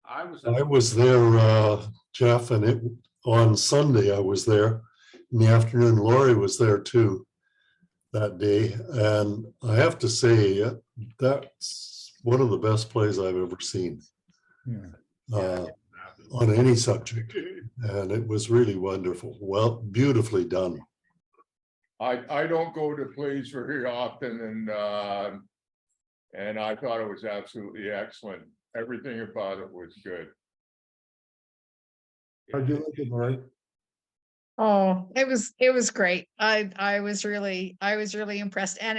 I was there, Jeff, and on Sunday I was there in the afternoon. Lori was there too that day, and I have to say that's one of the best plays I've ever seen. Yeah. On any subject, and it was really wonderful. Well, beautifully done. I don't go to plays very often, and I thought it was absolutely excellent. Everything about it was good. How'd you like it, Lori? Oh, it was great. I was really impressed, and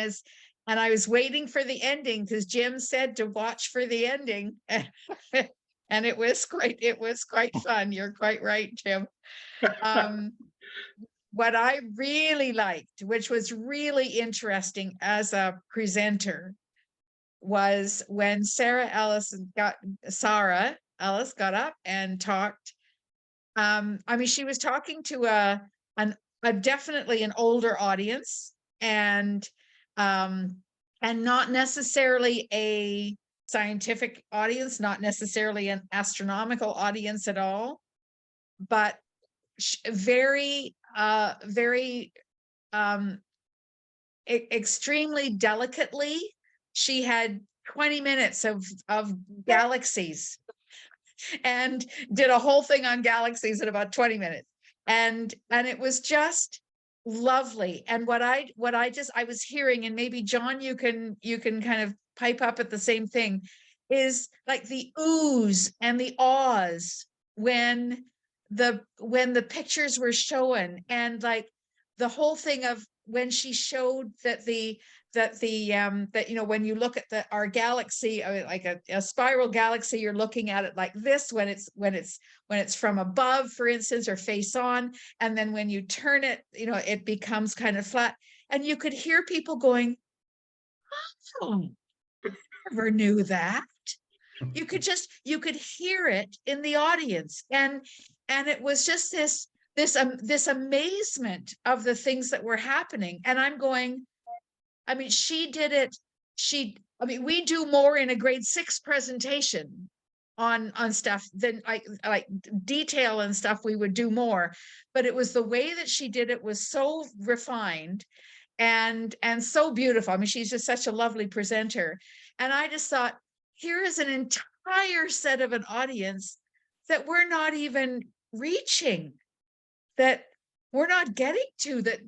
I was waiting for the ending because Jim said to watch for the ending. And it was great. It was quite fun. You're quite right, Jim. What I really liked, which was really interesting as a presenter, was when Sarah Ellis got up and talked. I mean, she was talking to a definitely an older audience, and not necessarily a scientific audience, not necessarily an astronomical audience at all, but very extremely delicately, she had 20 minutes of galaxies and did a whole thing on galaxies in about 20 minutes. And it was just lovely. And what I was hearing, and maybe John, you can kind of pipe up at the same thing, is like the oohs and the ahs when the pictures were shown, and like the whole thing of when she showed that when you look at our galaxy, like a spiral galaxy, you're looking at it like this when it's from above, for instance, or face on, and then when you turn it, it becomes kind of flat, and you could hear people going, "Oh, I never knew that." You could hear it in the audience, and it was just this amazement of the things that were happening. And I'm going, I mean, she did it. We do more in a grade 6 presentation on stuff than like detail and stuff. We would do more, but it was the way that she did it was so refined and so beautiful. I mean, she's just such a lovely presenter. And I just thought, here is an entire set of an audience that we're not even reaching, that we're not getting to, that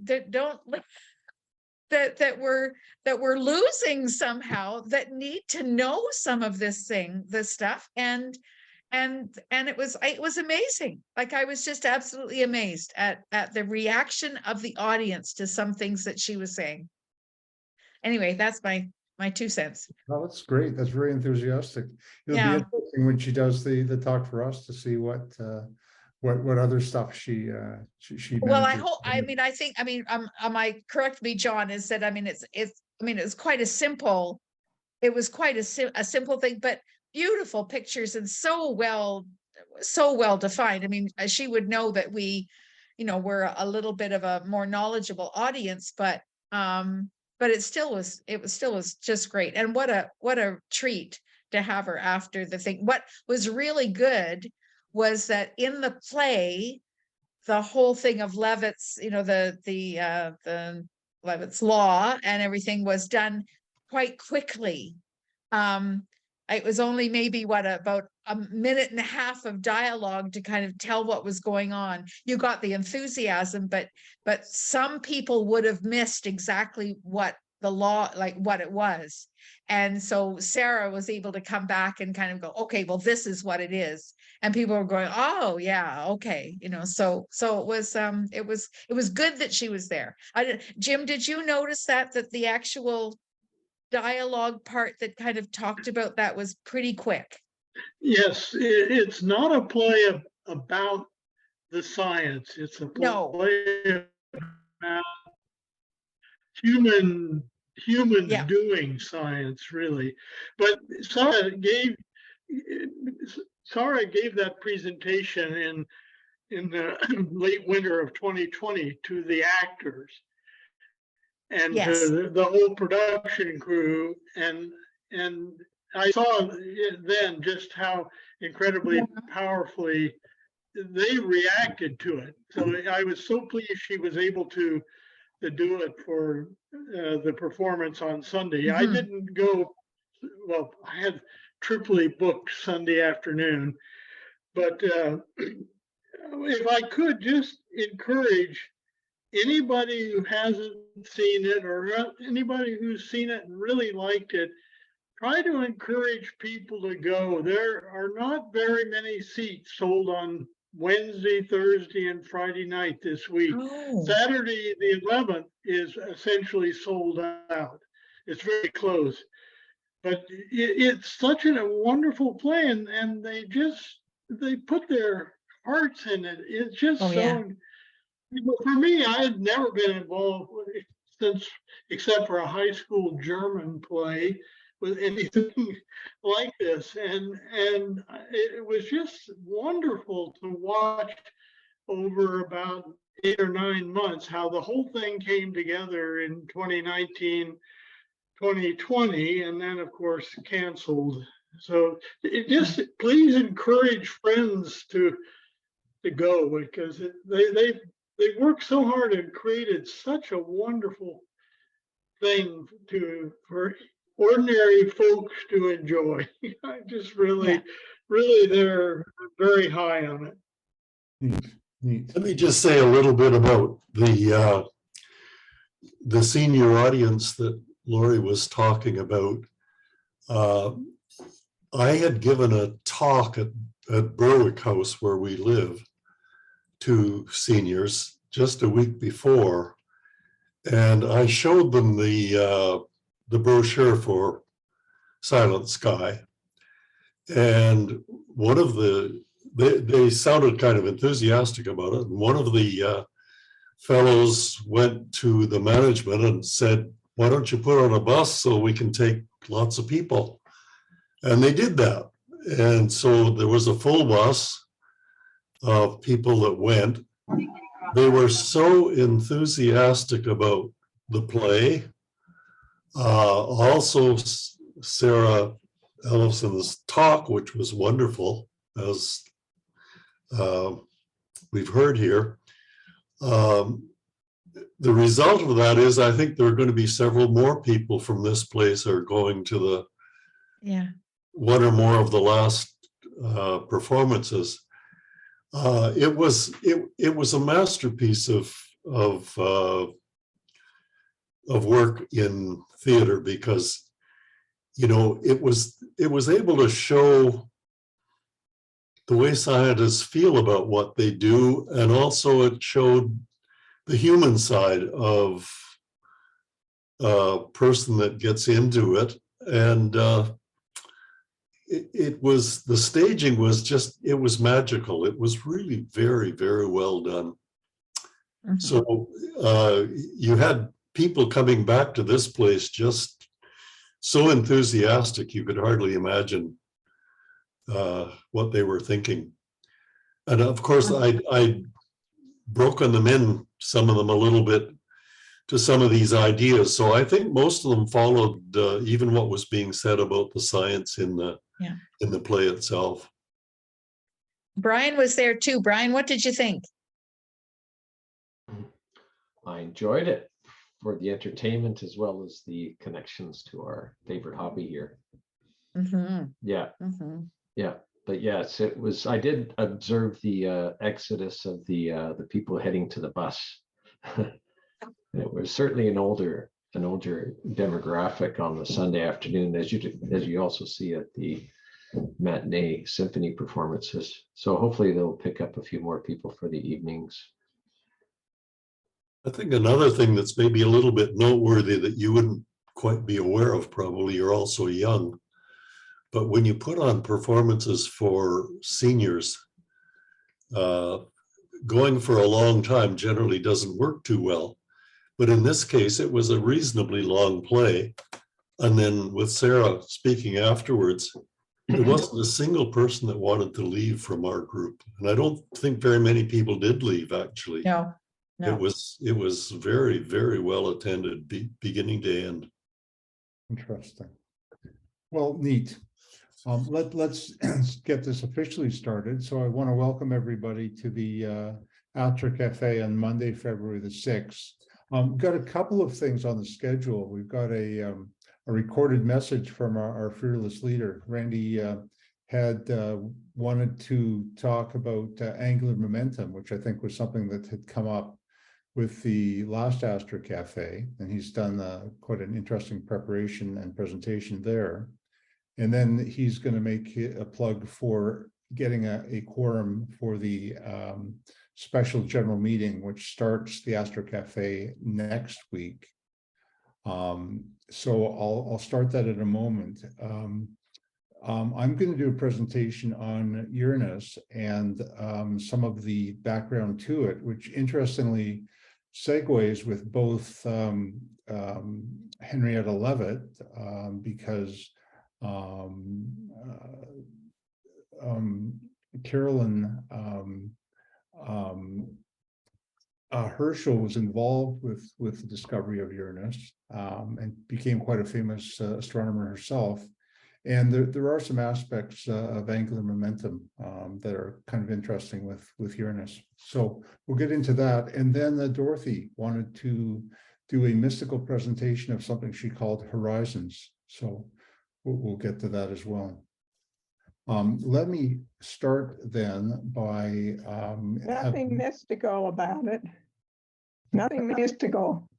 we're losing somehow, that need to know some of this stuff. And it was amazing. Like, I was just absolutely amazed at the reaction of the audience to some things that she was saying. Anyway, that's my 2 cents. Oh, that's great. That's very enthusiastic. It'll be interesting when she does the talk for us to see what other stuff she Well, I hope. I think. Am I correct? Me, John, is that it's quite a simple. It was quite a simple thing, but beautiful pictures and so well defined. I mean, she would know that we're a little bit of a more knowledgeable audience, but it still was just great. And what a treat to have her after the thing. What was really good was that in the play, the whole thing of Leavitt's, the Leavitt's law and everything was done quite quickly. It was only maybe about a minute and a half of dialogue to kind of tell what was going on. You got the enthusiasm, but some people would have missed exactly what the law, like what it was. And so Sarah was able to come back and kind of go, okay, well, this is what it is. And people were going, oh yeah, okay. So it was good that she was there. Jim, did you notice that the actual dialogue part that kind of talked about that was pretty quick? Yes, it's not a play about the science. It's a play about humans doing science, really. But Sarah gave that presentation in the late winter of 2020 to the actors and to the whole production crew, and I saw then just how incredibly powerfully they reacted to it. So I was so pleased she was able to do it for the performance on Sunday. I didn't go, well, I had triply booked Sunday afternoon, but if I could just encourage anybody who hasn't seen it or anybody who's seen it and really liked it, try to encourage people to go. There are not very many seats sold on Wednesday, Thursday, and Friday night this week. Oh. Saturday, the 11th, is essentially sold out. It's very close. But it's such a wonderful play, and they put their hearts in it. It's just for me, I had never been involved with it since, except for a high school German play, with anything like this, and it was just wonderful to watch over about 8 or 9 months how the whole thing came together in 2019, 2020, and then of course canceled. So it just, please encourage friends to go, because they worked so hard and created such a wonderful thing for ordinary folks to enjoy. I just really, they're very high on it. Neat. Let me just say a little bit about the senior audience that Lori was talking about. I had given a talk at Berwick House, where we live, to seniors just a week before, and I showed them the brochure for Silent Sky, and one of they sounded kind of enthusiastic about it, and one of the fellows went to the management and said, "Why don't you put on a bus so we can take lots of people?" And they did that, and so there was a full bus of people that went. They were so enthusiastic about the play. Also, Sarah Ellison's talk, which was wonderful, as we've heard here. The result of that is, I think there are going to be several more people from this place are going to the one or more of the last performances. It was a masterpiece of work in theater, because, you know, it was able to show the way scientists feel about what they do, and also it showed the human side of a person that gets into it. And the staging was just, it was magical. It was really very, very well done. So you had people coming back to this place just so enthusiastic, you could hardly imagine what they were thinking. And of course, I'd broken them in, some of them a little bit, to some of these ideas. So I think most of them followed even what was being said about the science in the play itself. Brian was there too. Brian, what did you think? I enjoyed it for the entertainment as well as the connections to our favorite hobby here. Yeah, but yes, it was. I did observe the exodus of the people heading to the bus. It was certainly an older demographic on the Sunday afternoon, as you also see at the matinee symphony performances. So hopefully they'll pick up a few more people for the evenings. I think another thing that's maybe a little bit noteworthy that you wouldn't quite be aware of, probably, you're also young, but when you put on performances for seniors, going for a long time generally doesn't work too well. But in this case, it was a reasonably long play. And then with Sarah speaking afterwards, there wasn't a single person that wanted to leave from our group. And I don't think very many people did leave, actually. No. It was very, very well attended, beginning to end. Interesting. Well, neat. Let's get this officially started. So I want to welcome everybody to the Astronomy Cafe on Monday, February the 6th. Got a couple of things on the schedule. We've got a recorded message from our fearless leader. Randy had wanted to talk about angular momentum, which I think was something that had come up with the last Astro Cafe, and he's done quite an interesting preparation and presentation there. And then he's going to make a plug for getting a quorum for the special general meeting, which starts the Astro Cafe next week. So I'll start that in a moment. I'm going to do a presentation on Uranus and some of the background to it, which interestingly segues with both Henrietta Leavitt, because Carolyn Herschel was involved with the discovery of Uranus and became quite a famous astronomer herself. And there are some aspects of angular momentum that are kind of interesting with Uranus. So we'll get into that. And then Dorothy wanted to do a mystical presentation of something she called Horizons. So we'll get to that as well. Let me start then by nothing mystical about it. Nothing mystical.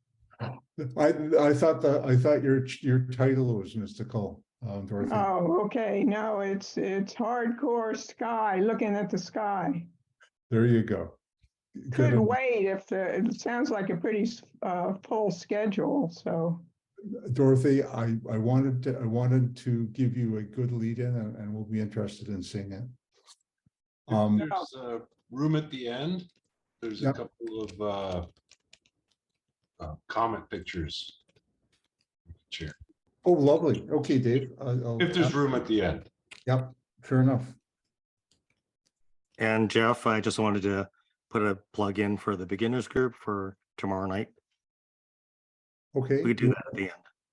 I thought your title was mystical, Dorothy. Oh, okay. No, it's hardcore sky. Looking at the sky. There you go. Couldn't wait if it sounds like a pretty full schedule. So. Dorothy, I wanted to give you a good lead in, and we'll be interested in seeing it. There's a room at the end. There's a couple of Comet pictures. Sure. Oh, lovely. Okay, Dave. If there's room at the end. Yep, fair enough. And Jeff, I just wanted to put a plug in for the beginners group for tomorrow night. Okay. We do that at the end.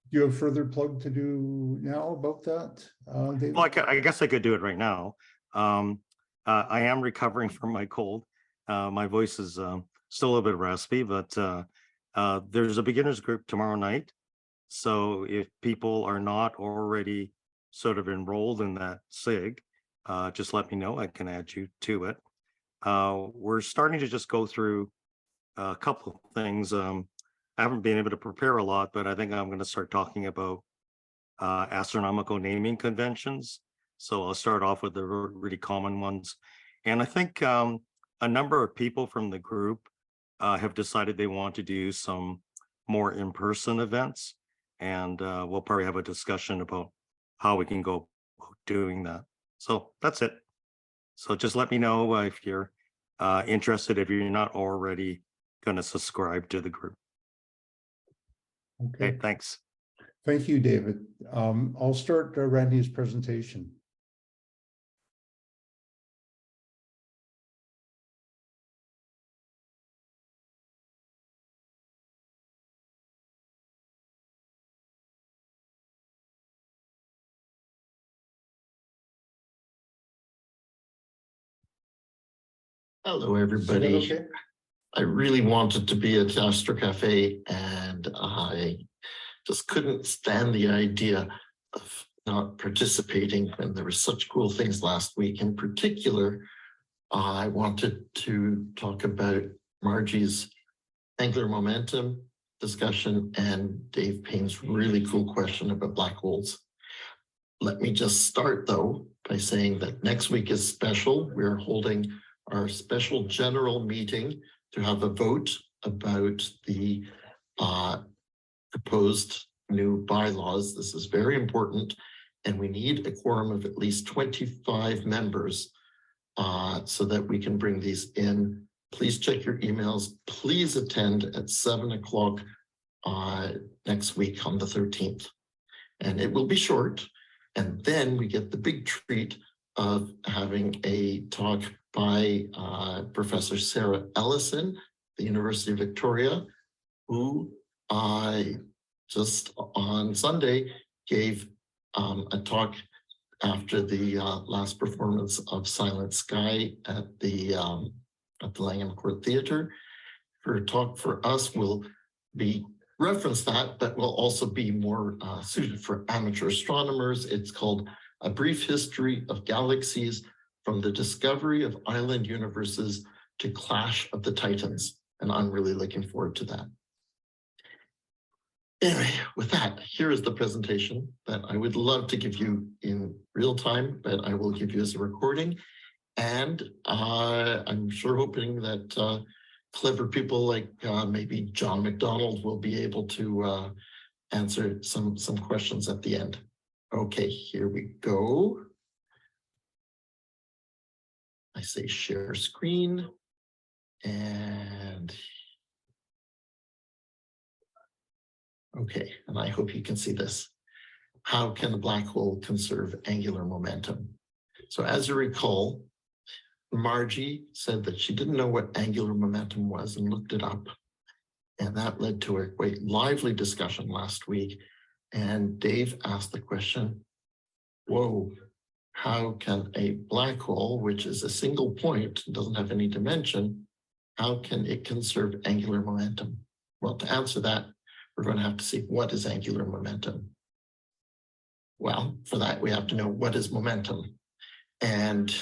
Do you have further plug to do now about that, David? Well, I guess I could do it right now. I am recovering from my cold. My voice is still a little bit raspy, but there's a beginners group tomorrow night. So if people are not already sort of enrolled in that SIG, just let me know. I can add you to it. We're starting to just go through a couple of things. I haven't been able to prepare a lot, but I think I'm going to start talking about astronomical naming conventions. So I'll start off with the really common ones. And I think a number of people from the group have decided they want to do some more in-person events. And we'll probably have a discussion about how we can go doing that. So that's it. So just let me know if you're interested, if you're not already going to subscribe to the group. Okay, thanks. Thank you, David. I'll start Randy's presentation. Hello, everybody. Okay? I really wanted to be at Astro Cafe, and I just couldn't stand the idea of not participating when there were such cool things last week. In particular, I wanted to talk about Margie's angular momentum discussion and Dave Payne's really cool question about black holes. Let me just start, though, by saying that next week is special. We're holding our special general meeting to have a vote about the proposed new bylaws. This is very important, and we need a quorum of at least 25 members so that we can bring these in. Please check your emails. Please attend at 7 o'clock next week on the 13th. And it will be short. And then we get the big treat of having a talk by Professor Sarah Ellison, the University of Victoria, who just on Sunday gave a talk after the last performance of Silent Sky at the Langham Court Theatre. Her talk for us will be reference that, but will also be more suited for amateur astronomers. It's called A Brief History of Galaxies from the Discovery of Island Universes to Clash of the Titans. And I'm really looking forward to that. Anyway, with that, here is the presentation that I would love to give you in real time, but I will give you as a recording. And I'm sure hoping that clever people like maybe John McDonald will be able to answer some questions at the end. Okay, here we go. I say share screen, and okay, and I hope you can see this. How can a black hole conserve angular momentum? So as you recall, Margie said that she didn't know what angular momentum was and looked it up. And that led to a quite lively discussion last week. And Dave asked the question, whoa, how can a black hole, which is a single point, doesn't have any dimension, how can it conserve angular momentum? Well, to answer that, we're going to have to see what is angular momentum. Well, for that, we have to know what is momentum. And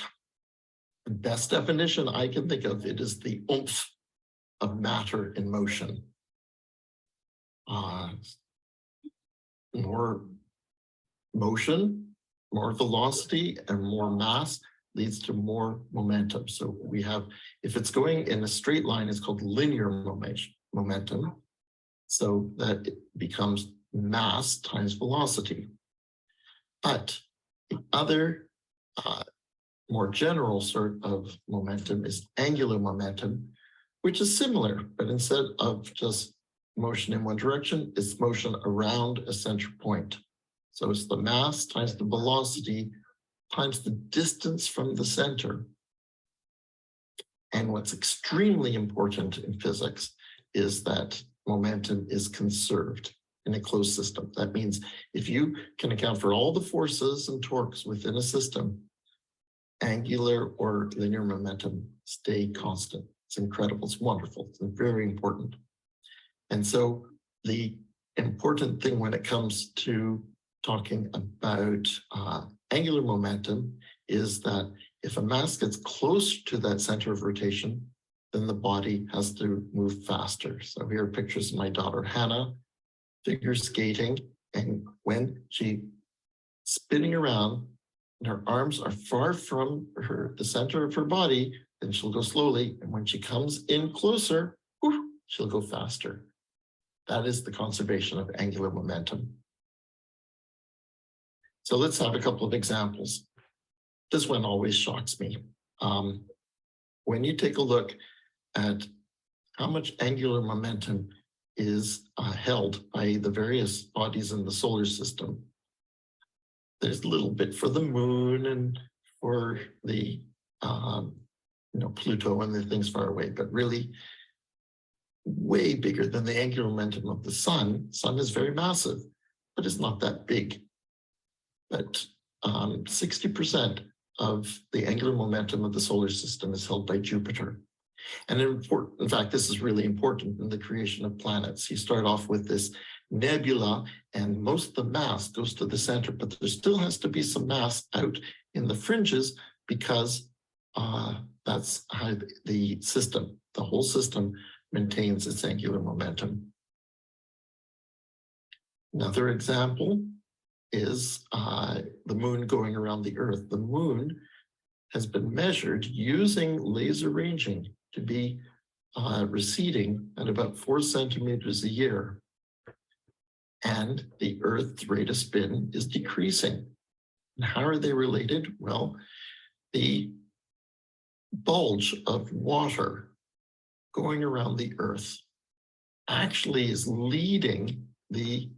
the best definition I can think of, it is the oomph of matter in motion. More motion, more velocity, and more mass leads to more momentum. So we have, if it's going in a straight line, it's called linear momentum. So that it becomes mass times velocity. But the other more general sort of momentum is angular momentum, which is similar, but instead of just motion in one direction, it's motion around a center point. So it's the mass times the velocity times the distance from the center. And what's extremely important in physics is that momentum is conserved in a closed system. That means if you can account for all the forces and torques within a system, angular or linear momentum stay constant. It's incredible. It's wonderful. It's very important. And so the important thing when it comes to talking about angular momentum is that if a mass gets close to that center of rotation, then the body has to move faster. So here are pictures of my daughter, Hannah, figure skating. And when she's spinning around and her arms are far from the center of her body, then she'll go slowly. And when she comes in closer, she'll go faster. That is the conservation of angular momentum. So let's have a couple of examples. This one always shocks me. When you take a look at how much angular momentum is held by the various bodies in the solar system, there's a little bit for the moon and for the Pluto and the things far away, but really way bigger than the angular momentum of the sun. Sun is very massive, but it's not that big. But 60% of the angular momentum of the solar system is held by Jupiter. And in fact, this is really important in the creation of planets. You start off with this nebula, and most of the mass goes to the center, but there still has to be some mass out in the fringes because that's how the system, the whole system, maintains its angular momentum. Another example is the moon going around the Earth. The moon has been measured using laser ranging to be receding at about 4 centimeters a year. And the Earth's rate of spin is decreasing. And how are they related? Well, the bulge of water going around the Earth actually is leading the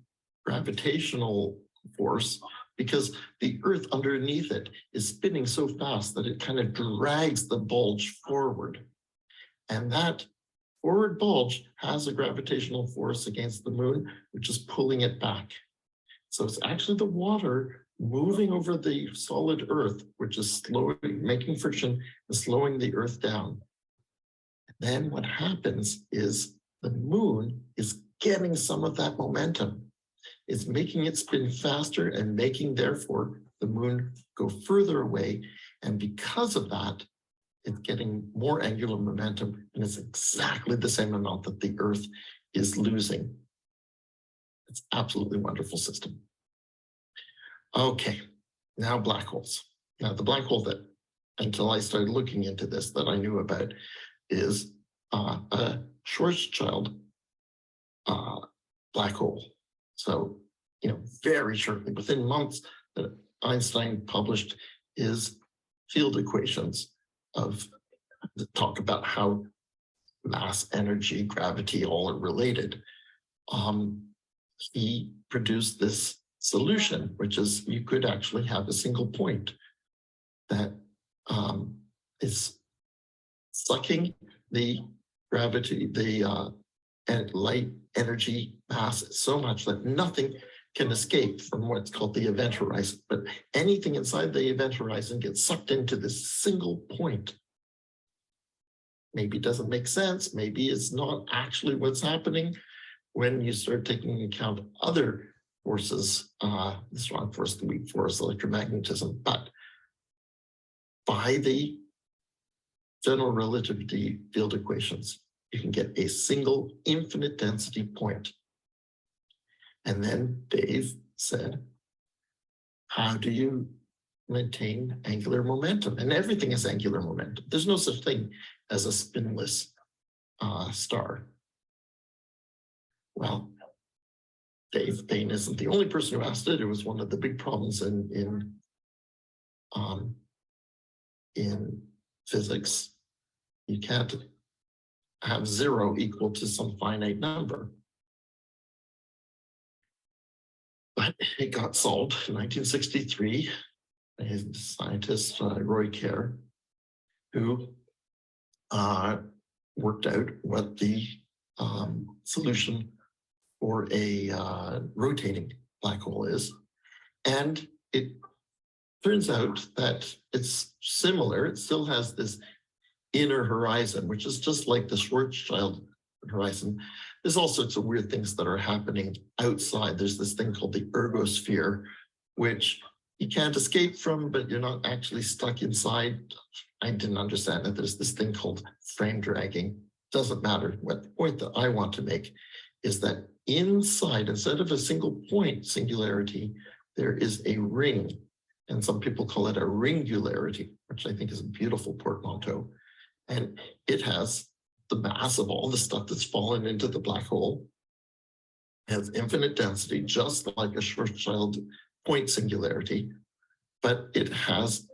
gravitational force because the Earth underneath it is spinning so fast that it kind of drags the bulge forward. And that forward bulge has a gravitational force against the moon, which is pulling it back. So it's actually the water moving over the solid Earth, which is slowly making friction and slowing the Earth down. Then what happens is the moon is getting some of that momentum. It's making it spin faster and making, therefore, the moon go further away. And because of that, it's getting more angular momentum, and it's exactly the same amount that the Earth is losing. It's absolutely wonderful system. Okay, now black holes. Now the black hole that, until I started looking into this, that I knew about is a Schwarzschild black hole. So, you know, very shortly, within months, that Einstein published his field equations of the talk about how mass, energy, gravity all are related. He produced this solution, which is you could actually have a single point that is sucking the gravity, the light, energy, mass so much that nothing can escape from what's called the event horizon. But anything inside the event horizon gets sucked into this single point. Maybe it doesn't make sense. Maybe it's not actually what's happening when you start taking into account other forces, the strong force, the weak force, electromagnetism. But by the general relativity field equations, you can get a single infinite density point. And then Dave said, how do you maintain angular momentum? And everything is angular momentum. There's no such thing as a spinless star. Well, Dave Payne isn't the only person who asked it. It was one of the big problems in physics. You can't have zero equal to some finite number. But it got solved in 1963. A scientist, Roy Kerr, who worked out what the solution for a rotating black hole is. And it turns out that it's similar. It still has this inner horizon, which is just like the Schwarzschild horizon. There's all sorts of weird things that are happening outside. There's this thing called the ergosphere, which you can't escape from, but you're not actually stuck inside. I didn't understand that. There's this thing called frame dragging. Doesn't matter. What the point that I want to make is that inside, instead of a single point singularity, there is a ring. And some people call it a ringularity, which I think is a beautiful portmanteau. And it has the mass of all the stuff that's fallen into the black hole. It has infinite density, just like a Schwarzschild point singularity, but it has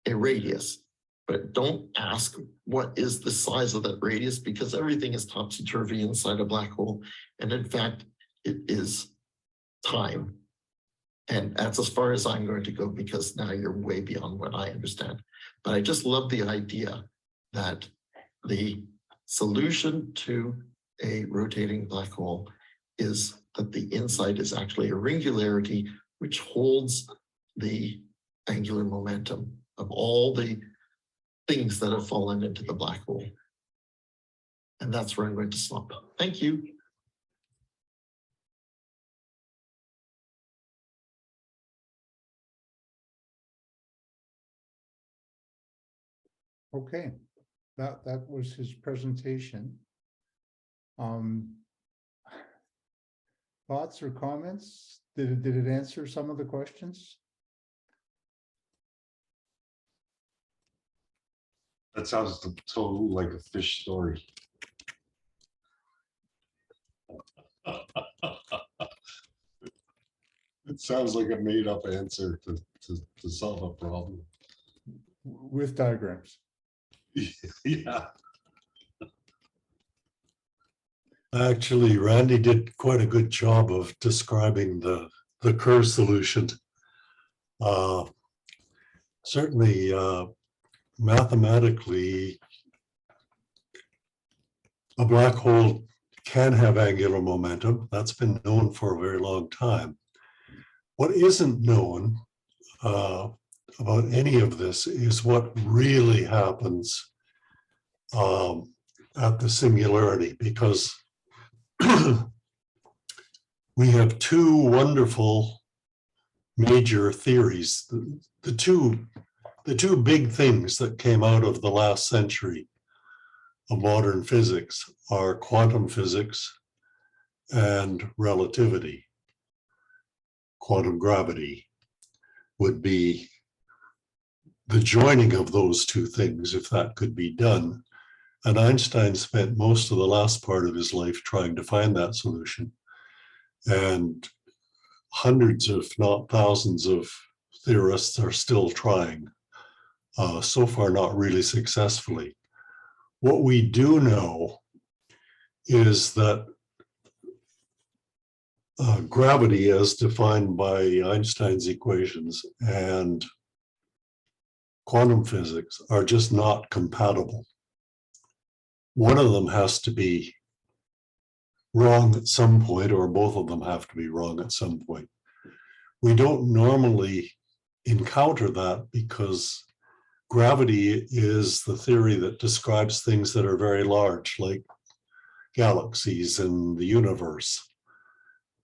a radius. But don't ask what is the size of that radius, because everything is topsy-turvy inside a black hole. And in fact, it is time. And that's as far as I'm going to go, because now you're way beyond what I understand. But I just love the idea that the solution to a rotating black hole is that the inside is actually a ringularity, which holds the angular momentum of all the things that have fallen into the black hole. And that's where I'm going to stop. Thank you. Okay, that was his presentation. Thoughts or comments? Did it answer some of the questions? That sounds totally like a fish story. It sounds like a made-up answer to solve a problem. With diagrams. Yeah. Actually, Randy did quite a good job of describing the Kerr solution. Certainly, mathematically, a black hole can have angular momentum. That's been known for a very long time. What isn't known about any of this is what really happens at the singularity, because we have two wonderful major theories. The two big things that came out of the last century of modern physics are quantum physics and relativity. Quantum gravity would be the joining of those two things, if that could be done. And Einstein spent most of the last part of his life trying to find that solution. And hundreds, if not thousands, of theorists are still trying, so far not really successfully. What we do know is that gravity, as defined by Einstein's equations, and quantum physics are just not compatible. One of them has to be wrong at some point, or both of them have to be wrong at some point. We don't normally encounter that because gravity is the theory that describes things that are very large, like galaxies and the universe.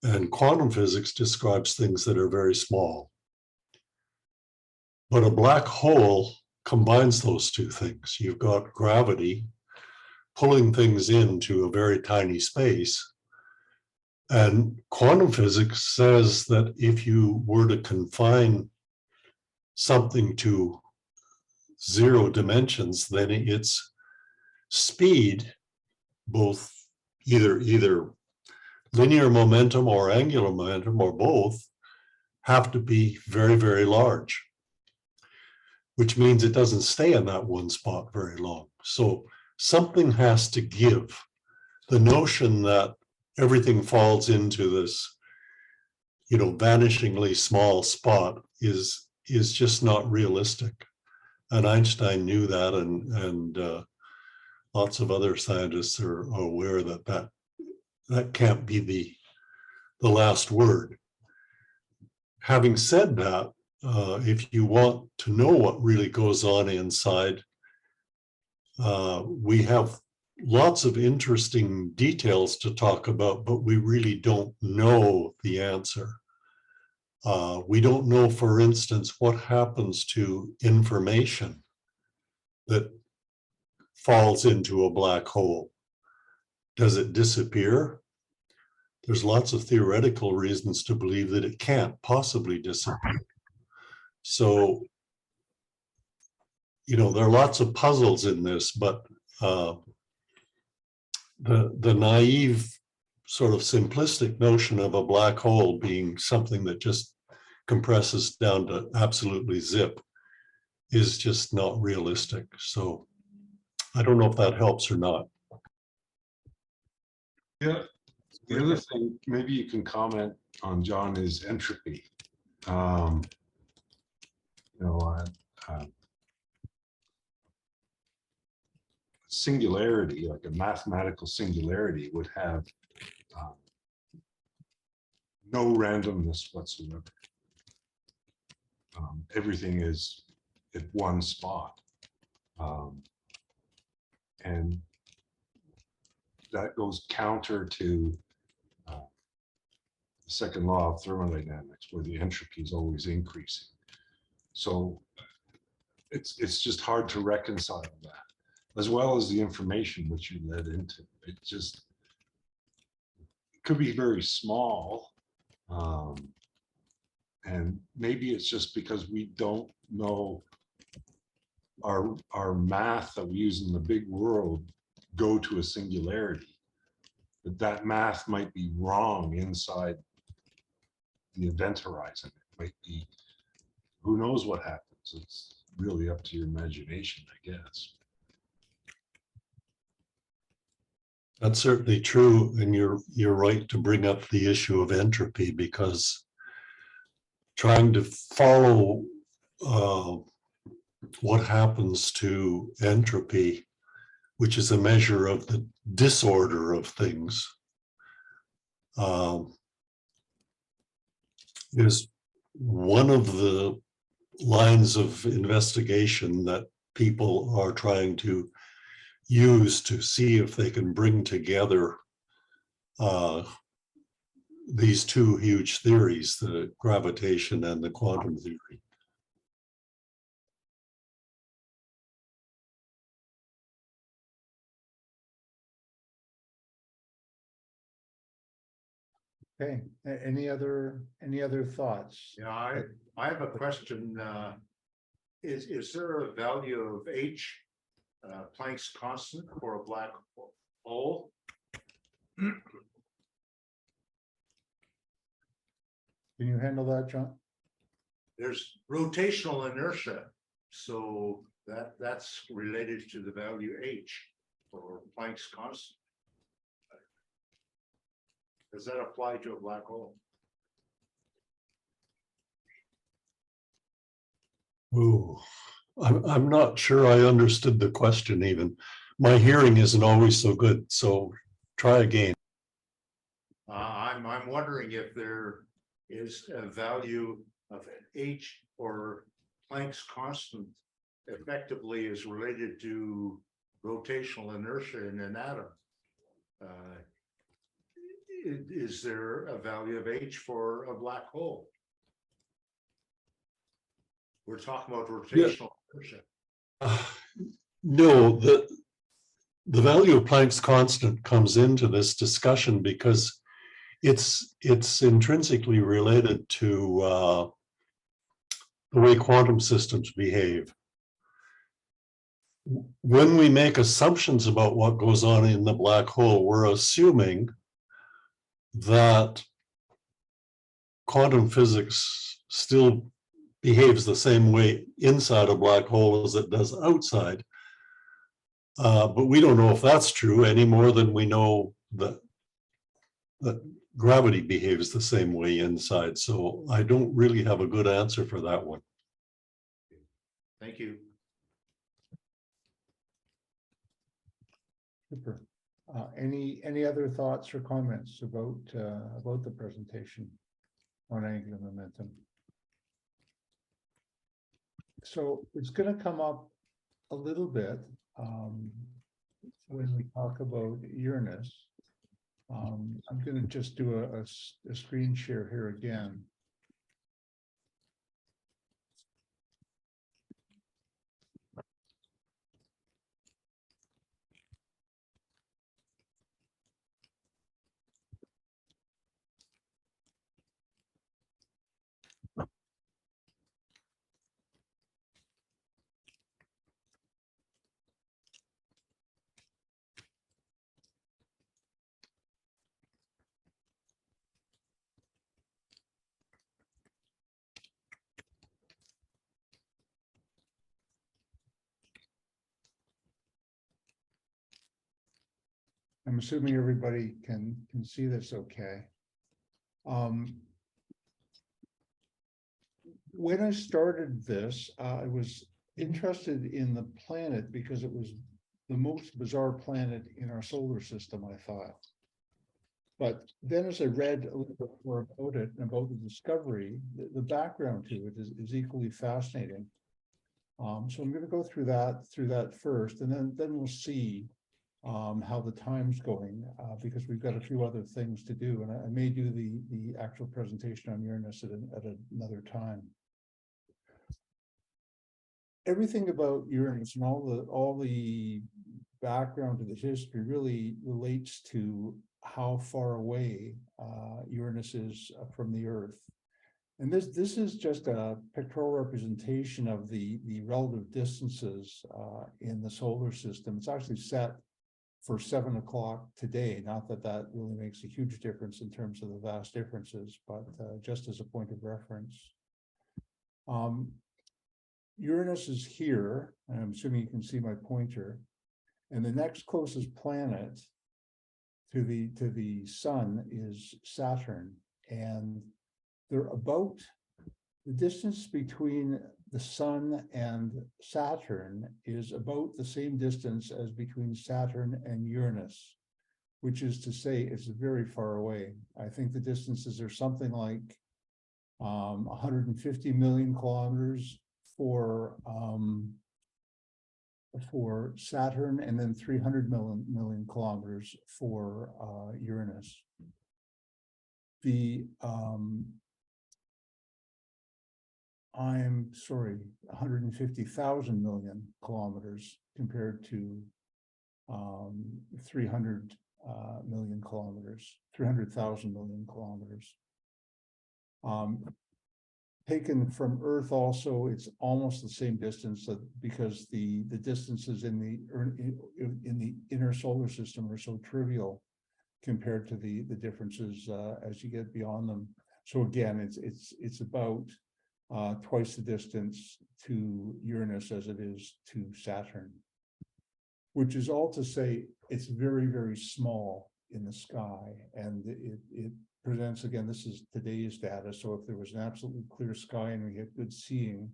And quantum physics describes things that are very small. But a black hole combines those two things. You've got gravity pulling things into a very tiny space. And quantum physics says that if you were to confine something to 0 dimensions, then its speed, both either linear momentum or angular momentum or both, have to be very, very large, which means it doesn't stay in that one spot very long. So something has to give. The notion that everything falls into this, vanishingly small spot is just not realistic. And Einstein knew that, and lots of other scientists are aware that can't be the last word. Having said that, if you want to know what really goes on inside, we have lots of interesting details to talk about, but we really don't know the answer. We don't know, for instance, what happens to information that falls into a black hole. Does it disappear? There's lots of theoretical reasons to believe that it can't possibly disappear. So, there are lots of puzzles in this, but the naive, sort of simplistic notion of a black hole being something that just compresses down to absolutely zip is just not realistic. So I don't know if that helps or not. Yeah. The other thing, maybe you can comment on, John, is entropy. Singularity, like a mathematical singularity, would have no randomness whatsoever. Everything is at one spot. And that goes counter to the second law of thermodynamics, where the entropy is always increasing. So it's just hard to reconcile that, as well as the information which you led into. It could be very small. And maybe it's just because we don't know our math that we use in the big world go to a singularity. That math might be wrong inside the event horizon. It might be, who knows what happens. It's really up to your imagination, I guess. That's certainly true, and you're right to bring up the issue of entropy, because trying to follow what happens to entropy, which is a measure of the disorder of things, is one of the lines of investigation that people are trying to use to see if they can bring together these two huge theories, the gravitation and the quantum theory. Okay, any other thoughts? Yeah, I have a question. Is there a value of H, Planck's constant for a black hole? Can you handle that, John? There's rotational inertia, so that's related to the value H for Planck's constant. Does that apply to a black hole? Ooh, I'm not sure I understood the question even. My hearing isn't always so good, so try again. I'm wondering if there is a value of H or Planck's constant effectively is related to rotational inertia in an atom. Is there a value of H for a black hole? We're talking about rotational inertia. No, the value of Planck's constant comes into this discussion because it's intrinsically related to the way quantum systems behave. When we make assumptions about what goes on in the black hole, we're assuming that quantum physics still behaves the same way inside a black hole as it does outside. But we don't know if that's true any more than we know that gravity behaves the same way inside. So I don't really have a good answer for that one. Thank you. Super. Any other thoughts or comments about the presentation on angular momentum? So it's going to come up a little bit when we talk about Uranus. I'm going to just do a screen share here again. I'm assuming everybody can see this okay. When I started this, I was interested in the planet because it was the most bizarre planet in our solar system, I thought. But then as I read a little bit more about it and about the discovery, the background to it is equally fascinating. So I'm going to go through that first, and then we'll see how the time's going, because we've got a few other things to do, and I may do the actual presentation on Uranus at another time. Everything about Uranus and all the background to the history really relates to how far away Uranus is from the Earth. And this is just a pictorial representation of the relative distances in the solar system. It's actually set for 7 o'clock today. Not that really makes a huge difference in terms of the vast differences, but just as a point of reference. Uranus is here, and I'm assuming you can see my pointer. And the next closest planet to the sun is Saturn, and they're about the distance between the sun and Saturn is about the same distance as between Saturn and Uranus, which is to say it's very far away. I think the distances are something like 150 million kilometers for Saturn, and then 300 million kilometers for Uranus. I'm sorry, 150,000 million kilometers compared to 300 million kilometers, 300,000 million kilometers. Taken from Earth also, it's almost the same distance, because the distances in the inner solar system are so trivial compared to the differences as you get beyond them. So again, it's about twice the distance to Uranus as it is to Saturn, which is all to say it's very, very small in the sky, and it presents, again, this is today's data, so if there was an absolutely clear sky and we had good seeing,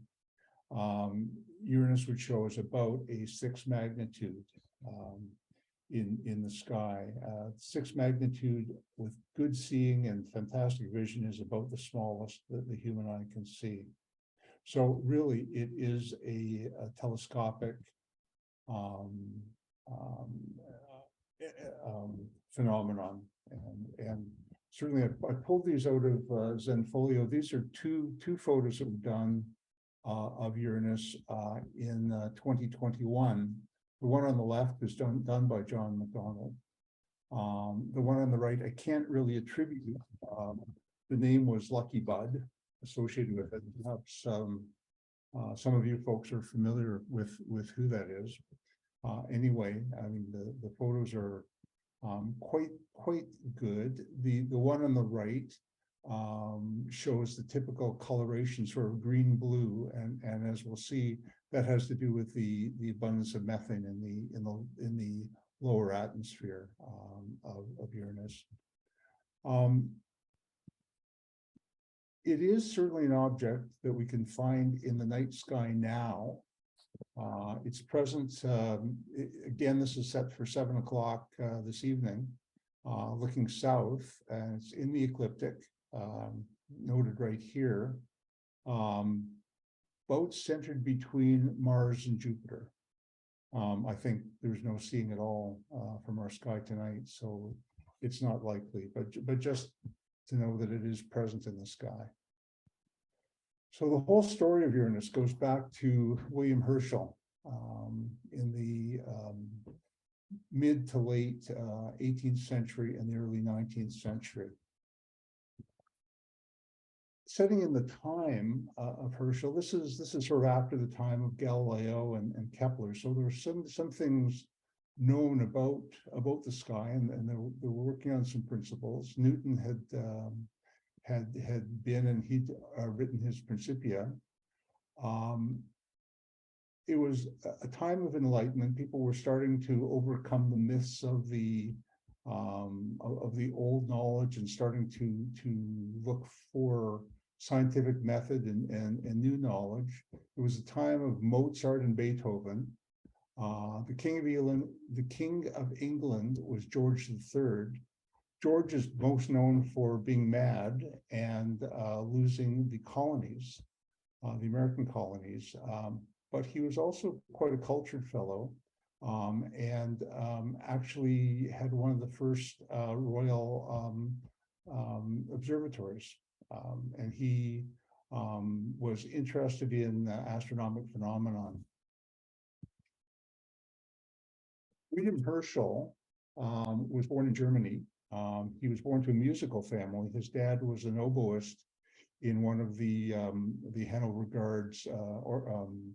Uranus would show us about a 6 magnitude in the sky. 6 magnitude with good seeing and fantastic vision is about the smallest that the human eye can see. So really, it is a telescopic phenomenon, and certainly I pulled these out of Zenfolio. These are two photos that were done of Uranus in 2021. The one on the left is done by John McDonald. The one on the right, I can't really attribute. The name was Lucky Bud associated with it. Perhaps some of you folks are familiar with who that is. Anyway, I mean, the photos are quite good. The one on the right shows the typical coloration, sort of green blue, and as we'll see, that has to do with the abundance of methane in the lower atmosphere of Uranus. It is certainly an object that we can find in the night sky now. It's present, again, this is set for 7 o'clock this evening, looking south, and it's in the ecliptic, noted right here, about centered between Mars and Jupiter. I think there's no seeing at all from our sky tonight, so it's not likely, but just to know that it is present in the sky. So the whole story of Uranus goes back to William Herschel in the mid to late 18th century and the early 19th century. Setting in the time of Herschel, this is sort of after the time of Galileo and Kepler. So there were some things known about the sky, and they were working on some principles. Newton had been, and he'd written his Principia. It was a time of enlightenment. People were starting to overcome the myths of the old knowledge and starting to look for scientific method and new knowledge. It was a time of Mozart and Beethoven. The King of England was George III. George is most known for being mad and losing the colonies, the American colonies, but he was also quite a cultured fellow, and actually had one of the first royal observatories, and he was interested in astronomical phenomenon. William Herschel was born in Germany. He was born to a musical family. His dad was an oboist in one of the Hanover Guards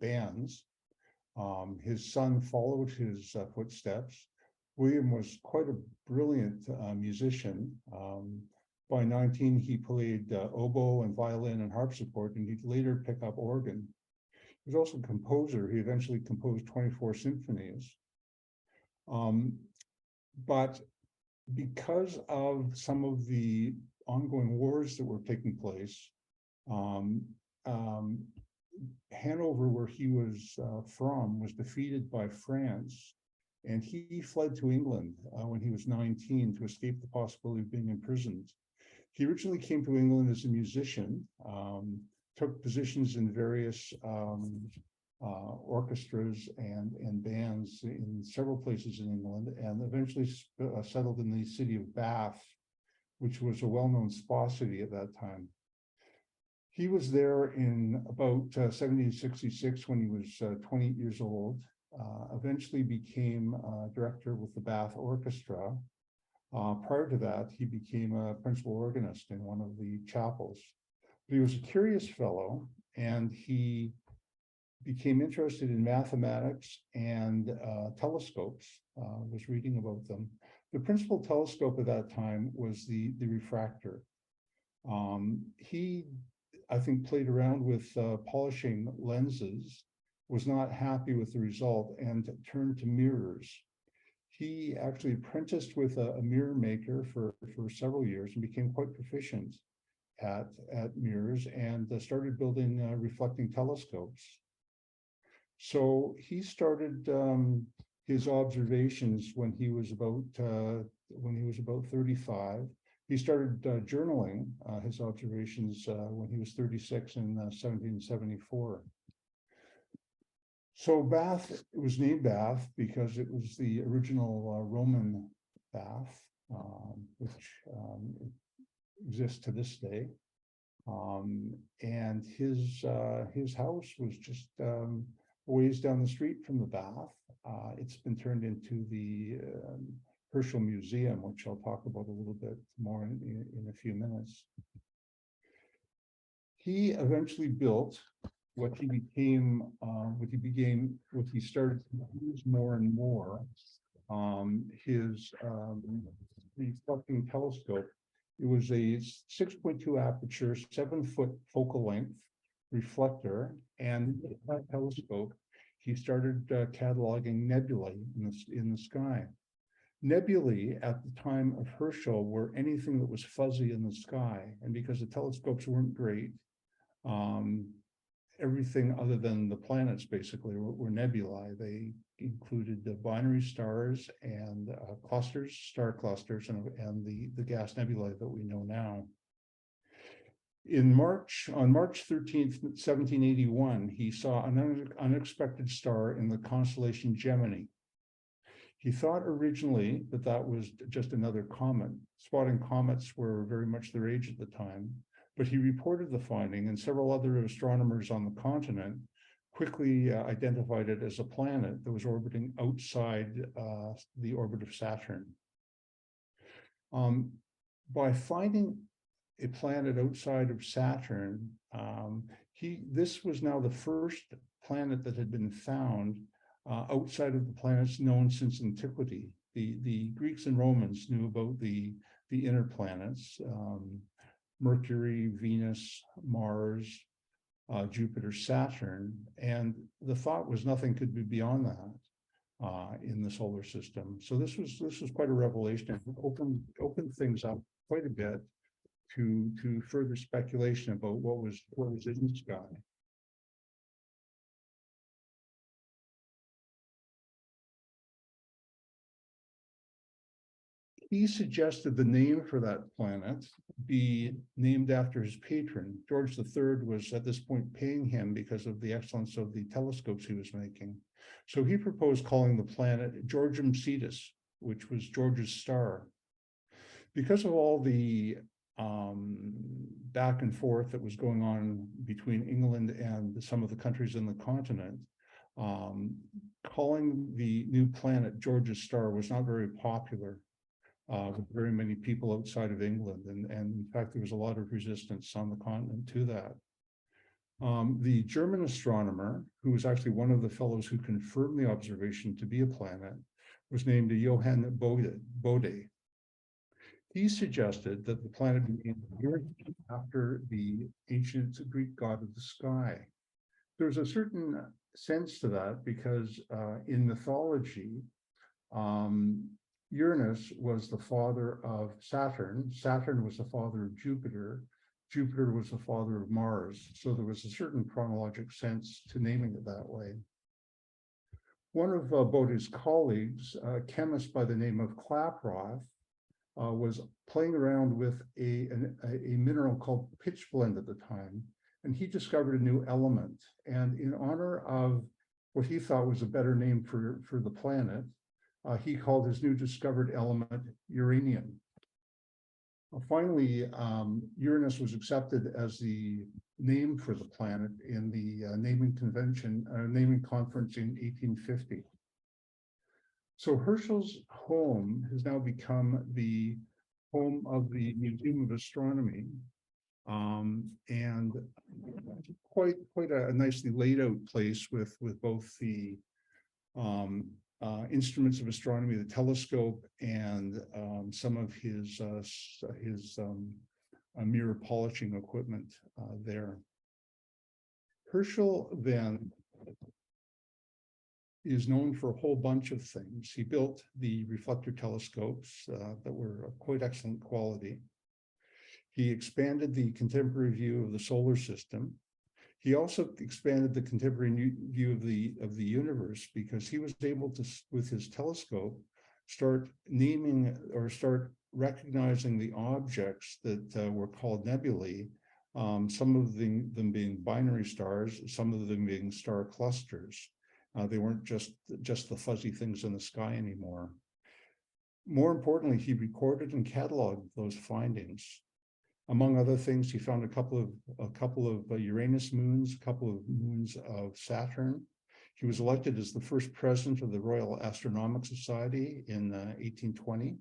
bands. His son followed his footsteps. William was quite a brilliant musician. By 19, he played oboe and violin and harpsichord, and he'd later pick up organ. He was also a composer. He eventually composed 24 symphonies. But because of some of the ongoing wars that were taking place, Hanover, where he was from, was defeated by France, and he fled to England when he was 19 to escape the possibility of being imprisoned. He originally came to England as a musician, took positions in various orchestras and bands in several places in England, and eventually settled in the city of Bath, which was a well-known spa city at that time. He was there in about 1766 when he was 28 years old, eventually became director with the Bath Orchestra. Prior to that, he became a principal organist in one of the chapels. But he was a curious fellow, and he became interested in mathematics and telescopes, was reading about them. The principal telescope at that time was the refractor. He, I think, played around with polishing lenses, was not happy with the result, and turned to mirrors. He actually apprenticed with a mirror maker for several years and became quite proficient at mirrors, and started building reflecting telescopes. So he started his observations when he was about 35. He started journaling his observations when he was 36 in 1774. So Bath, it was named Bath because it was the original Roman Bath, which exists to this day. And his house was just ways down the street from the Bath. It's been turned into the Herschel Museum, which I'll talk about a little bit more in a few minutes. He eventually built what he started to use more and more, his reflecting telescope. It was a 6.2 aperture, 7-foot focal length reflector, and with that telescope, he started cataloging nebulae in the sky. Nebulae at the time of Herschel were anything that was fuzzy in the sky, and because the telescopes weren't great, everything other than the planets basically were nebulae. They included the binary stars and clusters, star clusters, and the gas nebulae that we know now. On March 13th, 1781, he saw an unexpected star in the constellation Gemini. He thought originally that was just another comet. Spotting comets were very much the rage at the time, but he reported the finding, and several other astronomers on the continent quickly identified it as a planet that was orbiting outside the orbit of Saturn. By finding a planet outside of Saturn, this was now the first planet that had been found outside of the planets known since antiquity. The Greeks and Romans knew about the inner planets, Mercury, Venus, Mars, Jupiter, Saturn, and the thought was nothing could be beyond that in the solar system. So this was quite a revelation. It opened things up quite a bit to further speculation about what was in the sky. He suggested the name for that planet be named after his patron. George III was at this point paying him because of the excellence of the telescopes he was making. So he proposed calling the planet Georgium Cetus, which was George's star. Because of all the back and forth that was going on between England and some of the countries in the continent, calling the new planet George's star was not very popular with very many people outside of England. And in fact, there was a lot of resistance on the continent to that. The German astronomer, who was actually one of the fellows who confirmed the observation to be a planet, was named Johann Bode. He suggested that the planet be named Uranus after the ancient Greek god of the sky. There's a certain sense to that because in mythology, Uranus was the father of Saturn. Saturn was the father of Jupiter. Jupiter was the father of Mars. So there was a certain chronologic sense to naming it that way. One of Bode's colleagues, a chemist by the name of Klaproth, was playing around with a mineral called pitchblende at the time, and he discovered a new element. And in honor of what he thought was a better name for the planet, he called his new discovered element uranium. Finally, Uranus was accepted as the name for the planet in the naming conference in 1850. So Herschel's home has now become the home of the Museum of Astronomy, and quite a nicely laid out place with both the instruments of astronomy, the telescope, and some of his mirror polishing equipment there. Herschel then is known for a whole bunch of things. He built the reflector telescopes that were of quite excellent quality. He expanded the contemporary view of the solar system. He also expanded the contemporary view of the universe, because he was able to, with his telescope, start naming or start recognizing the objects that were called nebulae, some of them being binary stars, some of them being star clusters. They weren't just the fuzzy things in the sky anymore. More importantly, he recorded and cataloged those findings. Among other things, he found a couple of Uranus moons, a couple of moons of Saturn. He was elected as the first president of the Royal Astronomical Society in 1820.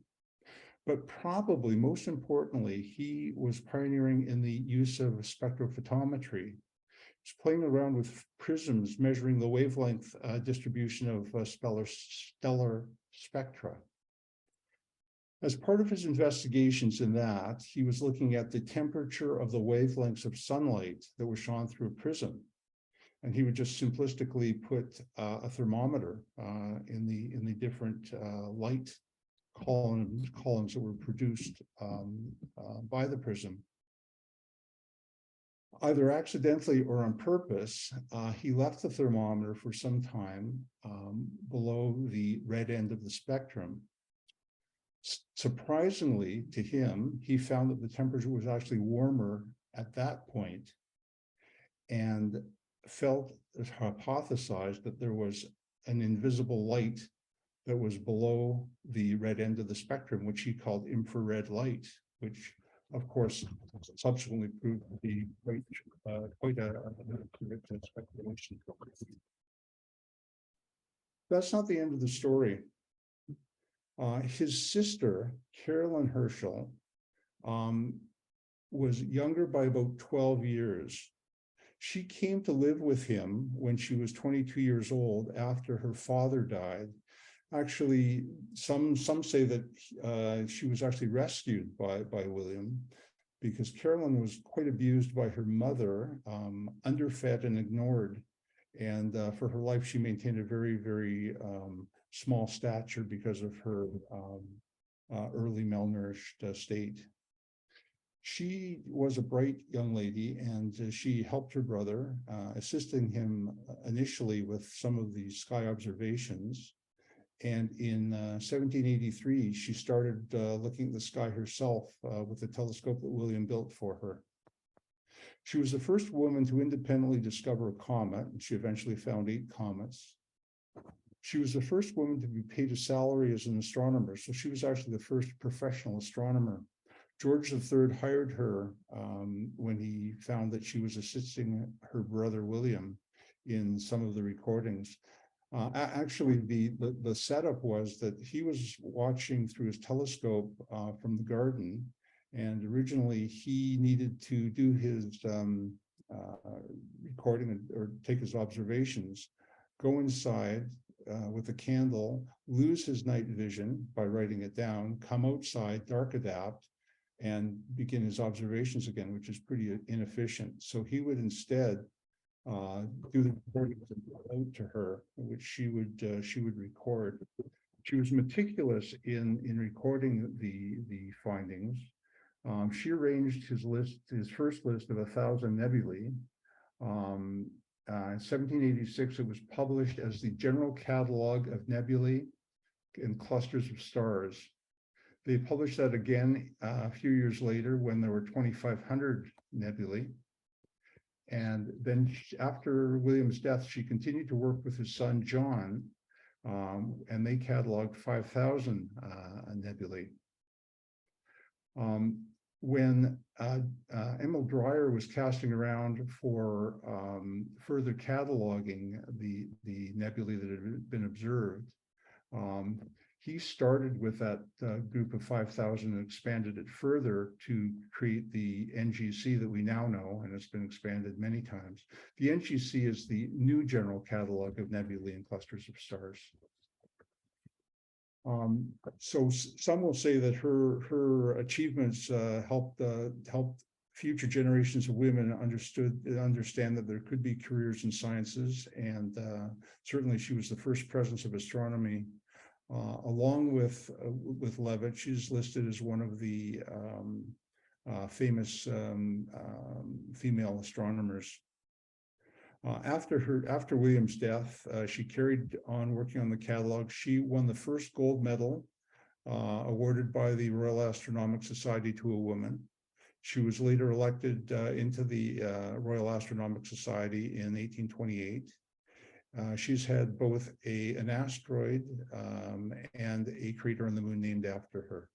But probably most importantly, he was pioneering in the use of spectrophotometry. He was playing around with prisms, measuring the wavelength distribution of stellar spectra. As part of his investigations in that, he was looking at the temperature of the wavelengths of sunlight that were shone through a prism. And he would just simplistically put a thermometer in the different light columns that were produced by the prism. Either accidentally or on purpose, he left the thermometer for some time below the red end of the spectrum. Surprisingly to him, he found that the temperature was actually warmer at that point, and hypothesized that there was an invisible light that was below the red end of the spectrum, which he called infrared light, which of course subsequently proved to be quite a speculation. That's not the end of the story. His sister, Carolyn Herschel, was younger by about 12 years. She came to live with him when she was 22 years old after her father died. Actually, some say that she was actually rescued by William, because Carolyn was quite abused by her mother, underfed and ignored. And for her life, she maintained a very, very small stature because of her early malnourished state. She was a bright young lady, and she helped her brother, assisting him initially with some of the sky observations. And in 1783, she started looking at the sky herself with the telescope that William built for her. She was the first woman to independently discover a comet, and she eventually found 8 comets. She was the first woman to be paid a salary as an astronomer, so she was actually the first professional astronomer. George III hired her when he found that she was assisting her brother William in some of the recordings. Actually, the setup was that he was watching through his telescope from the garden, and originally he needed to do his recording or take his observations, go inside with a candle, lose his night vision by writing it down, come outside, dark adapt, and begin his observations again, which is pretty inefficient. So he would instead do the recordings out to her, which she would record. She was meticulous in recording the findings. She arranged his first list of 1,000 nebulae. In 1786, it was published as the General Catalog of Nebulae and Clusters of Stars. They published that again a few years later when there were 2,500 nebulae. And then after William's death, she continued to work with his son, John, and they cataloged 5,000 nebulae. When Emil Dreyer was casting around for further cataloging the nebulae that had been observed, he started with that group of 5,000 and expanded it further to create the NGC that we now know, and it's been expanded many times. The NGC is the new general catalog of nebulae and clusters of stars. So some will say that her achievements helped future generations of women understand that there could be careers in sciences, and certainly she was the first presence of astronomy. Along with Leavitt, she's listed as one of the famous female astronomers. After William's death, she carried on working on the catalog. She won the first gold medal awarded by the Royal Astronomical Society to a woman. She was later elected into the Royal Astronomical Society in 1828. She's had both an asteroid and a crater on the moon named after her.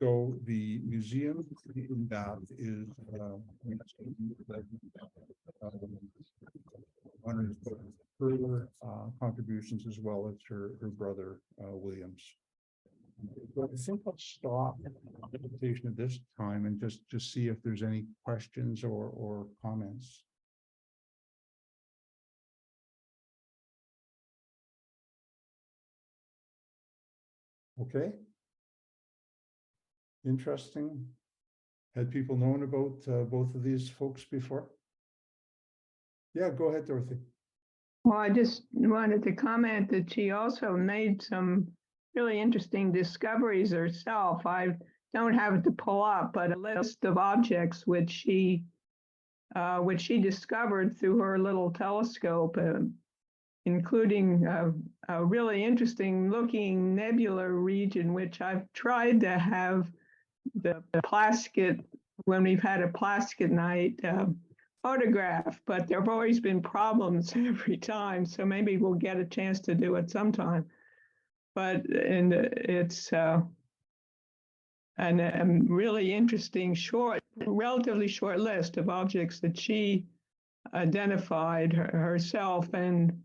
So the museum in Bath is honors further contributions as well as her brother Williams. So I think I'll stop the presentation at this time and just see if there's any questions or comments. Okay. Interesting. Had people known about both of these folks before? Yeah, go ahead, Dorothy. Well, I just wanted to comment that she also made some really interesting discoveries herself. I don't have it to pull up, but a list of objects which she discovered through her little telescope, including a really interesting looking nebular region, which I've tried to have the Plaskett, when we've had a Plaskett night, photograph, but there have always been problems every time. So maybe we'll get a chance to do it sometime. But it's a really interesting relatively short list of objects that she identified herself, and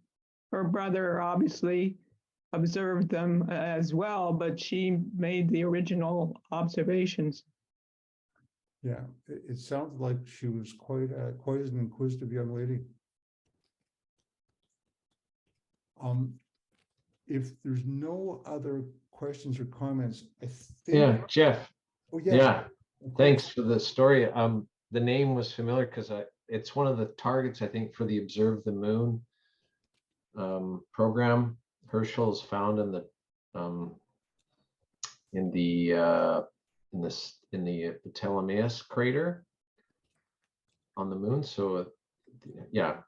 her brother obviously observed them as well, but she made the original observations. Yeah, it sounds like she was quite an inquisitive young lady. If there's no other questions or comments, I think. Yeah, Jeff. Oh, yes. Yeah, thanks for the story. The name was familiar because it's one of the targets, I think, for the Observe the Moon program. Herschel is found in the Ptolemaeus crater on the moon. So yeah,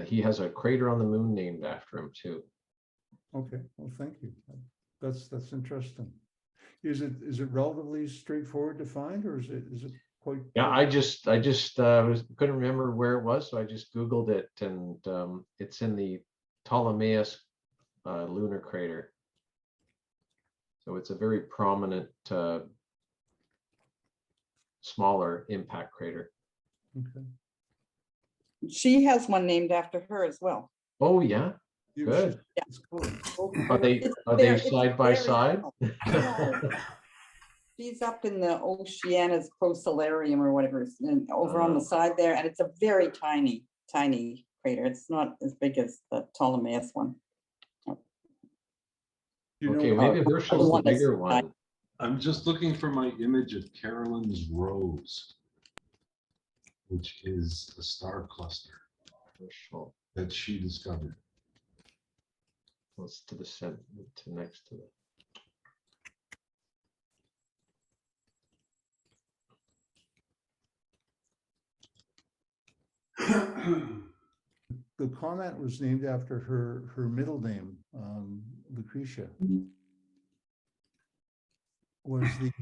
he has a crater on the moon named after him too. Okay, well, thank you. That's interesting. Is it relatively straightforward to find, or is it quite? Yeah, I just couldn't remember where it was, so I just Googled it, and it's in the Ptolemaeus lunar crater. So it's a very prominent smaller impact crater. Okay. She has one named after her as well. Oh yeah, good. Yeah. Are they side by side? She's up in the Oceanus Procelarium or whatever, and over on the side there, and it's a very tiny crater. It's not as big as the Ptolemaeus one. Okay, maybe Herschel's the bigger one. I'm just looking for my image of Carolyn's Rose, which is a star cluster that she discovered. Let's to the center, to next to it. The Comet was named after her middle name, Lucretia. was the,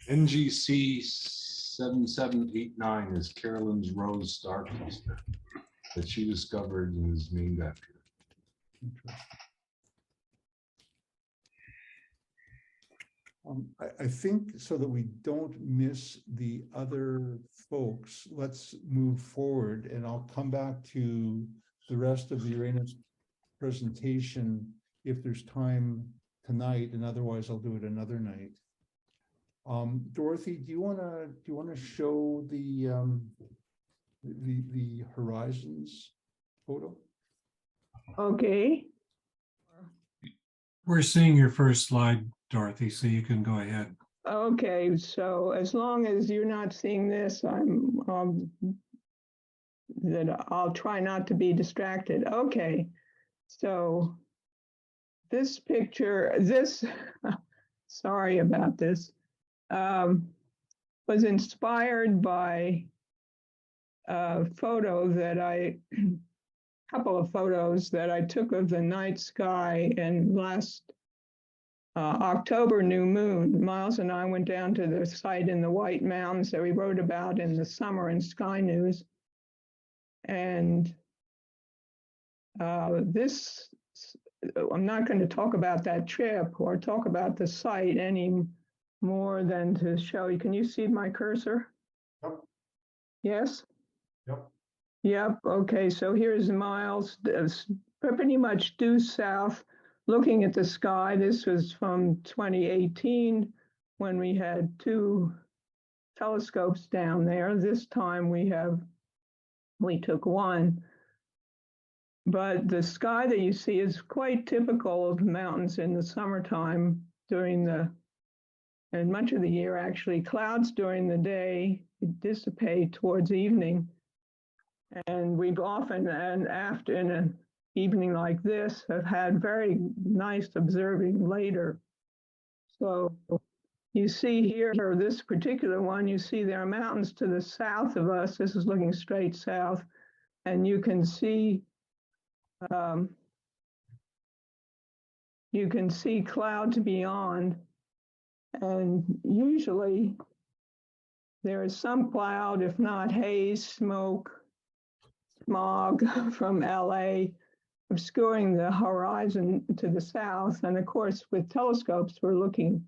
NGC 7789 is Carolyn's Rose star cluster that she discovered and is named after. I think so that we don't miss the other folks, let's move forward and I'll come back to the rest of the Uranus presentation if there's time tonight, and otherwise I'll do it another night. Dorothy, do you wanna show the horizons photo? Okay. We're seeing your first slide, Dorothy, so you can go ahead. Okay, so as long as you're not seeing this, that I'll try not to be distracted. Okay, so this picture, sorry about this, was inspired by a photo that couple of photos that I took of the night sky and last October new moon. Miles and I went down to the site in the White Mountains that we wrote about in the summer in Sky News. And I'm not going to talk about that trip or talk about the site any more than to show you. Can you see my cursor? Yep. Yes? Yep. Yep. Okay. So here's Miles, pretty much due south, looking at the sky. This was from 2018 when we had 2 telescopes down there. This time we took 1. But the sky that you see is quite typical of mountains in the summertime and much of the year actually. Clouds during the day dissipate towards evening. And we've often, and after in an evening like this, have had very nice observing later. So you see here, this particular one, you see there are mountains to the south of us. This is looking straight south. And you can see clouds beyond. And usually there is some cloud, if not haze, smoke, smog from LA obscuring the horizon to the south. And of course, with telescopes, we're looking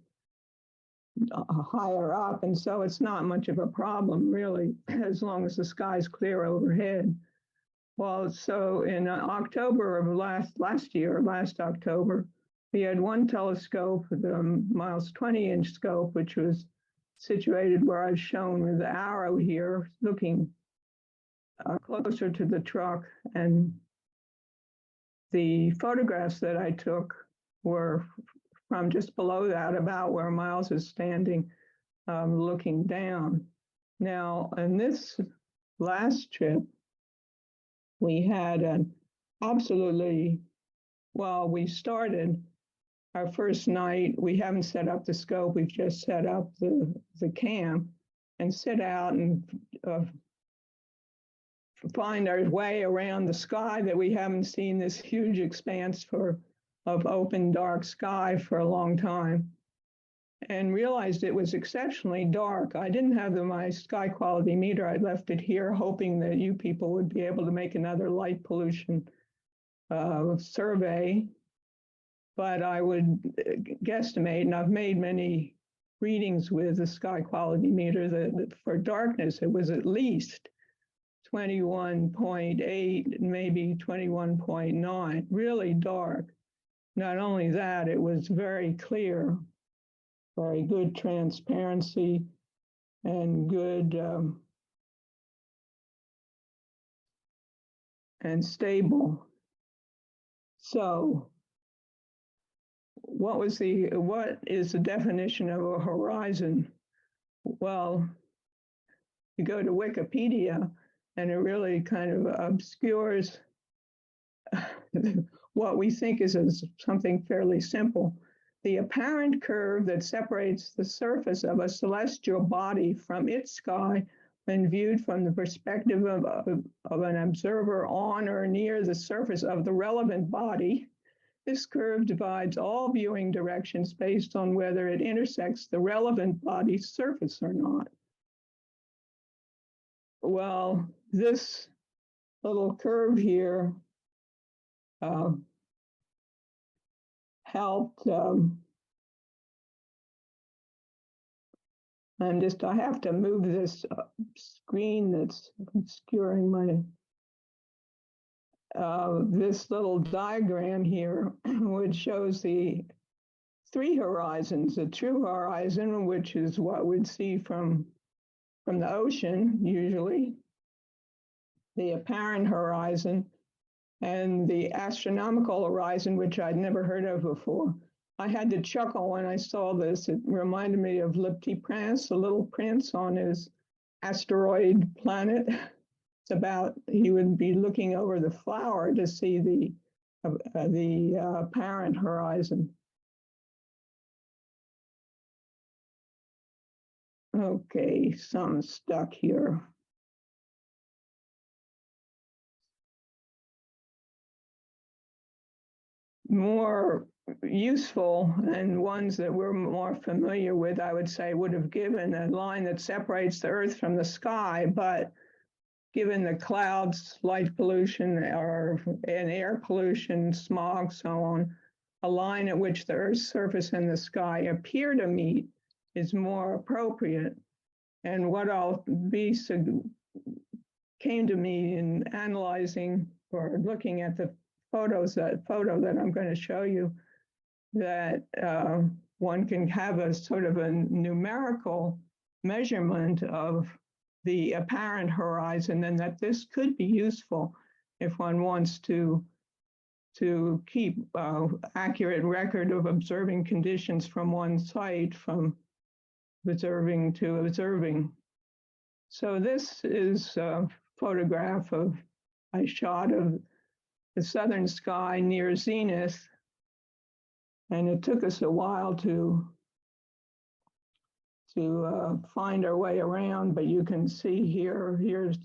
higher up. And so it's not much of a problem, really, as long as the sky's clear overhead. Well, so in October of last October, we had 1 telescope, the Miles 20-inch scope, which was situated where I've shown with the arrow here, looking closer to the truck. And the photographs that I took were from just below that, about where Miles is standing, looking down. Now, in this last trip, we had we started our first night. We haven't set up the scope. We've just set up the camp and sit out and find our way around the sky that we haven't seen, this huge expanse of open dark sky for a long time, and realized it was exceptionally dark. I didn't have my sky quality meter. I left it here hoping that you people would be able to make another light pollution survey. But I would guesstimate, and I've made many readings with the sky quality meter, that for darkness, it was at least 21.8, maybe 21.9, really dark. Not only that, it was very clear, very good transparency, and good and stable. So what is the definition of a horizon? Well, you go to Wikipedia and it really kind of obscures what we think is something fairly simple. The apparent curve that separates the surface of a celestial body from its sky when viewed from the perspective of an observer on or near the surface of the relevant body This curve divides all viewing directions based on whether it intersects the relevant body's surface or not. Well, this little curve here helped. I have to move this screen that's obscuring my, this little diagram here, which shows the three horizons, the true horizon, which is what we'd see from the ocean usually, the apparent horizon, and the astronomical horizon, which I'd never heard of before. I had to chuckle when I saw this. It reminded me of Le Petit Prince, the little prince on his asteroid planet. It's about, he would be looking over the flower to see the apparent horizon. Okay, something's stuck here. More useful and ones that we're more familiar with, I would say, would have given a line that separates the Earth from the sky, but given the clouds, light pollution, and air pollution, smog, so on, a line at which the Earth's surface and the sky appear to meet is more appropriate. And what came to me in analyzing or looking at the photo that I'm going to show you, that one can have a sort of a numerical measurement of the apparent horizon, and that this could be useful if one wants to keep accurate record of observing conditions from one site, from observing to observing. So this is a photograph I shot of the southern sky near zenith, and it took us a while to find our way around, but you can see here's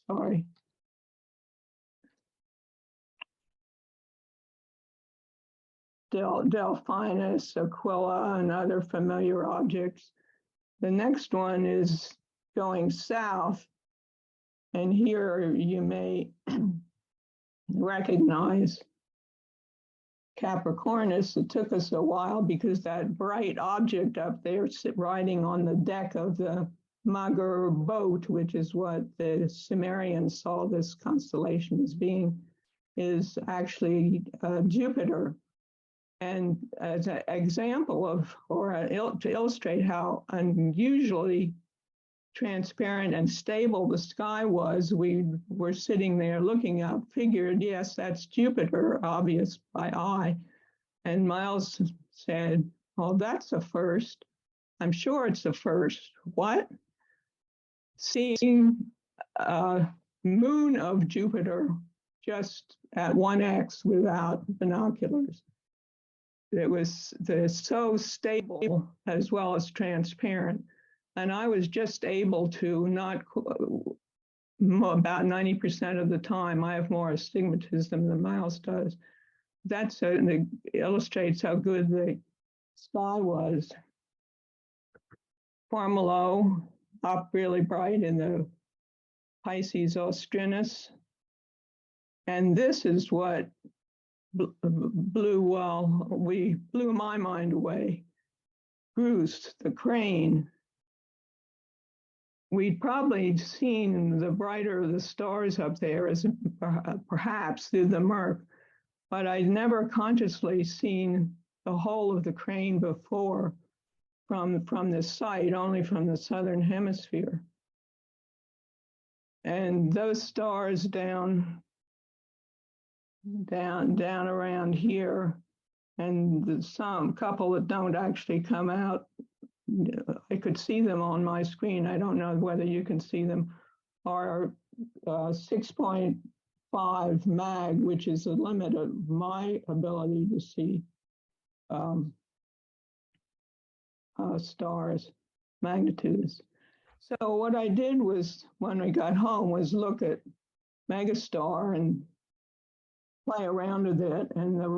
sorry. Delphinus, Aquila, and other familiar objects. The next one is going south, and here you may recognize Capricornus. It took us a while because that bright object up there riding on the deck of the Magur boat, which is what the Sumerians saw this constellation as being, is actually Jupiter. And as an example of, to illustrate how unusually transparent and stable the sky was, we were sitting there looking up, figured, yes, that's Jupiter, obvious by eye. And Miles said, oh, that's a first. I'm sure it's a first. What? Seeing a moon of Jupiter just at 1x without binoculars. It was so stable as well as transparent. And I was just able to not, about 90% of the time, I have more astigmatism than Miles does. That illustrates how good the sky was. Formalo, up really bright in the Pisces Austrinus. And this is what blew my mind away. Grus, the crane. We'd probably seen the brighter of the stars up there as perhaps through the murk, but I'd never consciously seen the whole of the crane before from this site, only from the southern hemisphere. And those stars down around here, and some couple that don't actually come out, I could see them on my screen. I don't know whether you can see them, are 6.5 mag, which is the limit of my ability to see stars, magnitudes. So what I did was, when we got home, was look at Megastar and play around with it. And the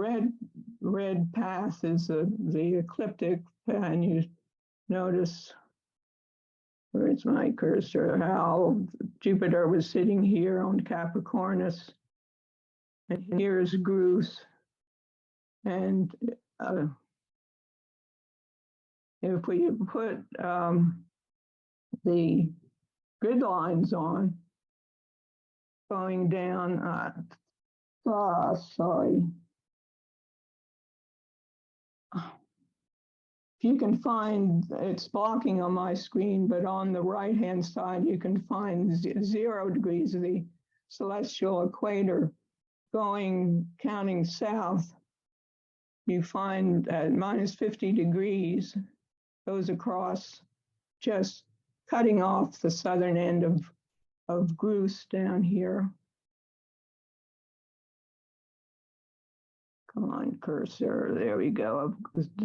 red path is the ecliptic, and you notice, where's my cursor, how Jupiter was sitting here on Capricornus, and here's Grus. And if we put the grid lines on, going down, sorry. If you can find, it's blocking on my screen, but on the right-hand side, you can find 0 degrees of the celestial equator counting south. You find at minus 50 degrees, goes across, just cutting off the southern end of Grus down here. Come on, cursor, there we go,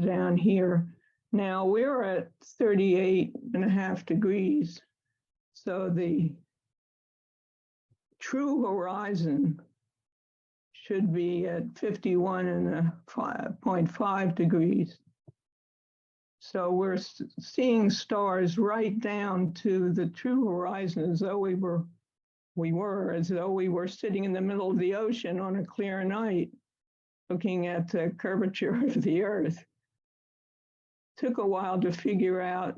down here. Now we're at 38.5 degrees. So the true horizon should be at 51.5 degrees. So we're seeing stars right down to the true horizon, as though we were sitting in the middle of the ocean on a clear night, looking at the curvature of the Earth. Took a while to figure out,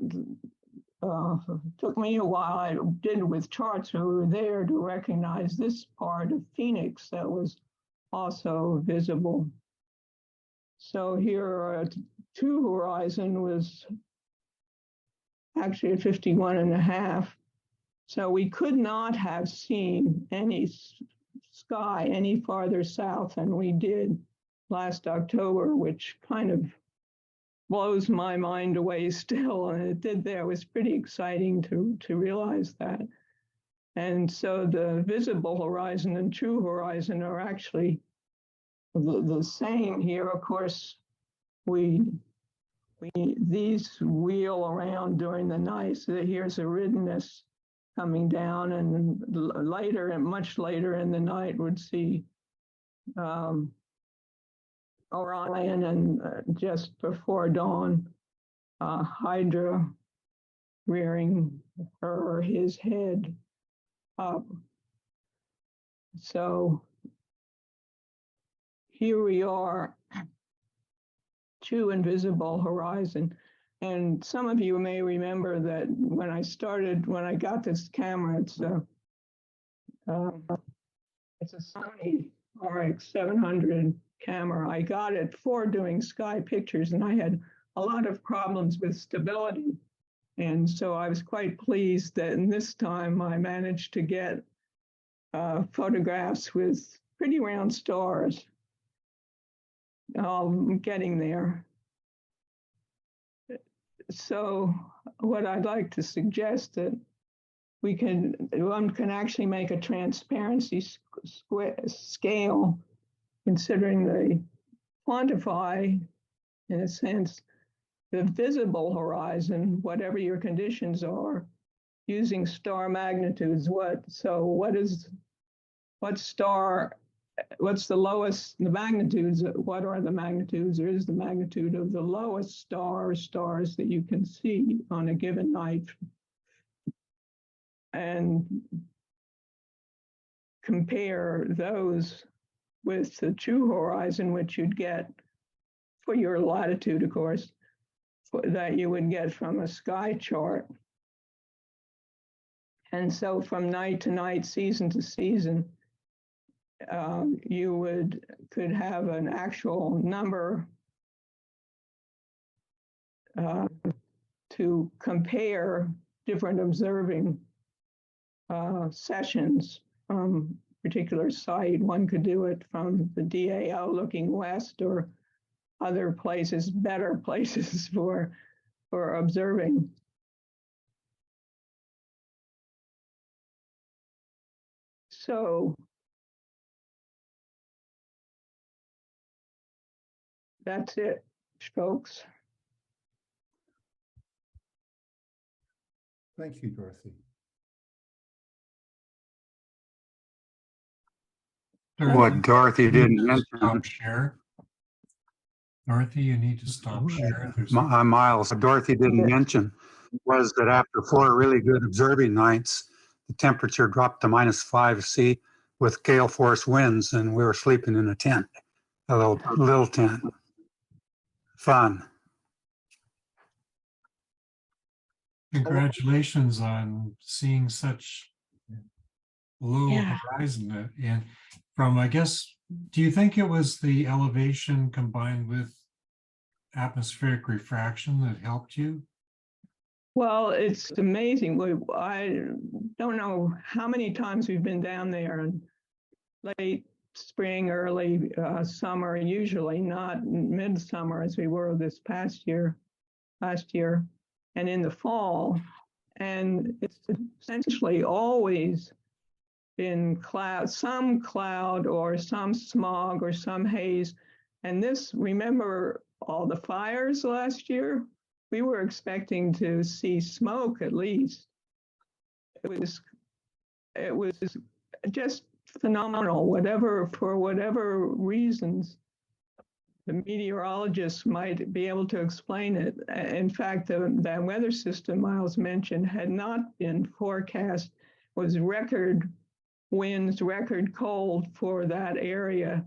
took me a while, I did with charts we were there, to recognize this part of Phoenix that was also visible. So here, true horizon was actually at 51.5. So we could not have seen any sky any farther south than we did last October, which kind of blows my mind away still. And it did there. It was pretty exciting to realize that. And so the visible horizon and true horizon are actually the same here. Of course, these wheel around during the night. So here's Uranus coming down, and later, and much later in the night, would see Orion, and just before dawn, Hydra rearing his head up. So here we are, true and visible horizon. And some of you may remember that when I got this camera, it's a Sony RX700 camera. I got it for doing sky pictures, and I had a lot of problems with stability. And so I was quite pleased that in this time I managed to get photographs with pretty round stars. I'm getting there. So what I'd like to suggest that one can actually make a transparency scale, considering quantify, in a sense, the visible horizon, whatever your conditions are, using star magnitudes. What's the lowest, the magnitudes, what are the magnitudes? There is the magnitude of the lowest stars that you can see on a given night. And compare those with the true horizon, which you'd get for your latitude, of course, that you would get from a sky chart. And so from night to night, season to season, you could have an actual number to compare different observing sessions from particular site. One could do it from the DAO looking west, or other places, better places for observing. So that's it, folks. Thank you, Dorothy. Dorothy, Dorothy you need didn't to mention. stop share. Dorothy, you need to stop share. Miles, Dorothy didn't mention was that after 4 really good observing nights, the temperature dropped to -5°C with gale force winds, and we were sleeping in a tent, a little tent. Fun. Congratulations on seeing such low Yeah. horizon. And from, I guess, do you think it was the elevation combined with atmospheric refraction that helped you? Well, it's amazing. I don't know how many times we've been down there in late spring, early summer, usually not midsummer as we were this last year, and in the fall. And it's essentially always been cloud, some cloud or some smog or some haze. And this, remember all the fires last year? We were expecting to see smoke at least. It was just phenomenal, for whatever reasons. The meteorologists might be able to explain it. In fact, that weather system Miles mentioned had not been forecast, was record winds, record cold for that area.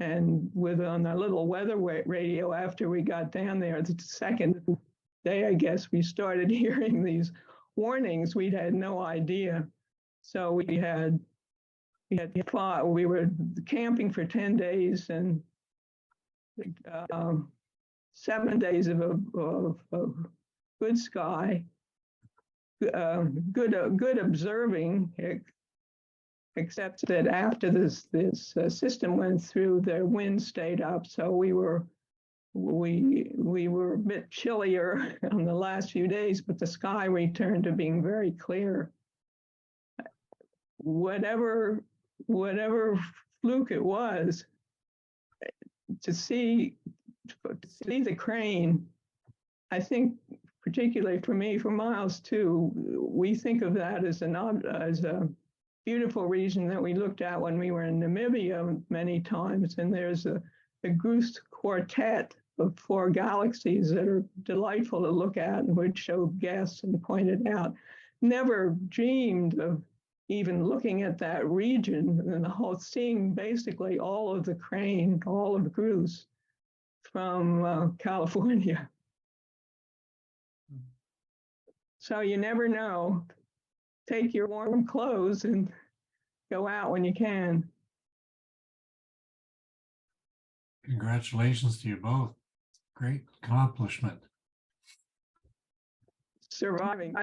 And on the little weather radio after we got down there, the second day, I guess, we started hearing these warnings. We had no idea. So we were camping for 10 days and 7 days of good sky, good observing, except that after this system went through, the wind stayed up, so we were a bit chillier on the last few days, but the sky returned to being very clear. Whatever fluke it was, to see the crane, I think, particularly for me, for Miles too, we think of that as a beautiful region that we looked at when we were in Namibia many times, and there's a Goose quartet of 4 galaxies that are delightful to look at and would show guests and pointed out. Never dreamed of even looking at that region and the whole, seeing basically all of the crane, all of Goose from California. So you never know. Take your warm clothes and go out when you can. Congratulations to you both. Great accomplishment. Surviving.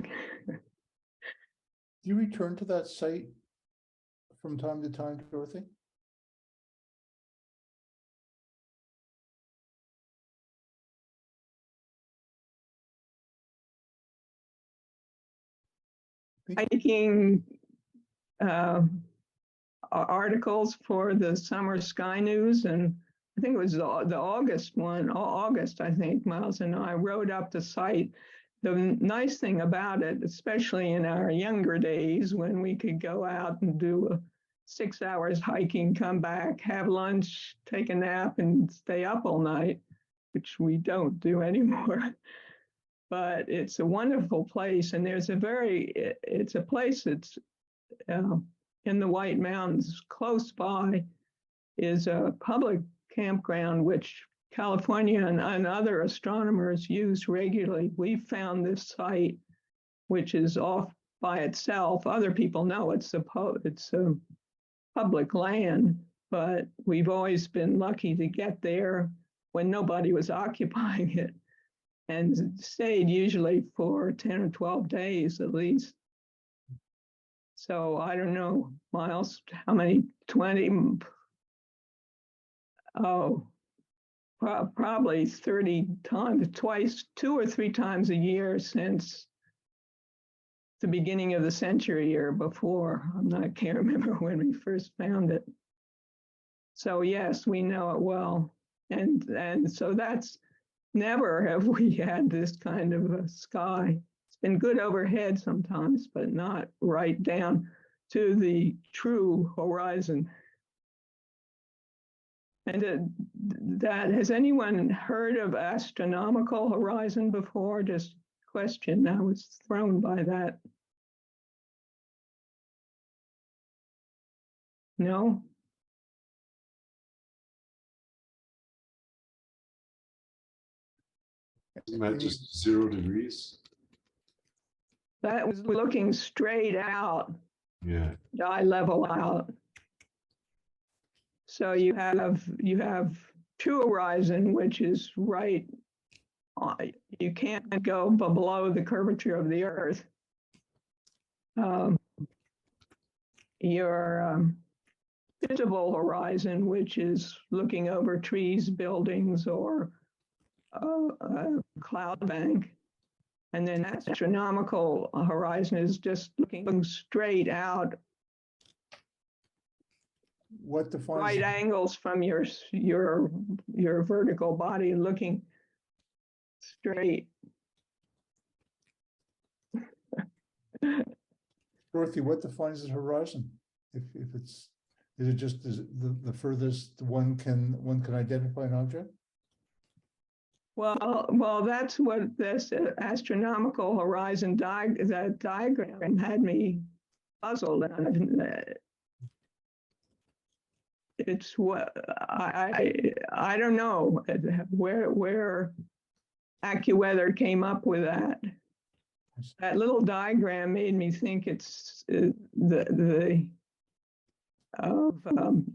Do you return to that site from time to time, Dorothy? Making articles for the Summer Sky News, and I think it was the August one, August, I think, Miles and I wrote up the site. The nice thing about it, especially in our younger days when we could go out and do 6 hours hiking, come back, have lunch, take a nap, and stay up all night, which we don't do anymore. But it's a wonderful place, and it's a place that's in the White Mountains. Close by is a public campground, which California and other astronomers use regularly. We found this site, which is off by itself. Other people know it's a public land, but we've always been lucky to get there when nobody was occupying it, and stayed usually for 10 or 12 days at least. So I don't know, Miles, how many, 20? Oh, probably 30 times, 2 or 3 times a year since the beginning of the century or before. I can't remember when we first found it. So yes, we know it well. And so that's, never have we had this kind of a sky. It's been good overhead sometimes, but not right down to the true horizon. And that, has anyone heard of astronomical horizon before? Just question, I was thrown by that. No? Isn't that just 0 degrees? That was looking straight out, Yeah. eye level out. So you have true horizon, which is right. You can't go below the curvature of the Earth. Your visible horizon, which is looking over trees, buildings, or a cloud bank. And then astronomical horizon is just looking straight out, What defines? right angles from your vertical body, looking straight. Dorothy, what defines the horizon? If it's, is it just the furthest one can identify an object? Well, that's what this astronomical horizon that diagram had me puzzled. It's what I don't know where AccuWeather came up with that. That little diagram made me think it's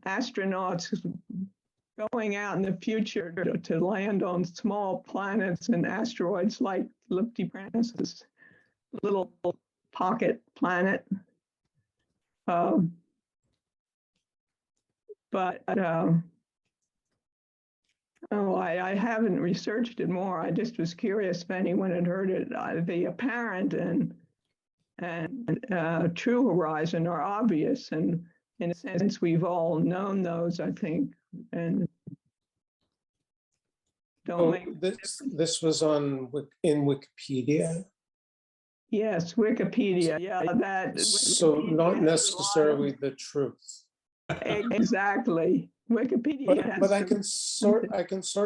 astronauts going out in the future to land on small planets and asteroids like Uranus, little pocket planet. I haven't researched it more. I just was curious if anyone had heard it. The apparent and true horizon are obvious, and in a sense, we've all known those, I think, and don't make. This was in Wikipedia. Yes, Wikipedia. Yeah, that. So not necessarily the truth. Exactly. Wikipedia. But I can sort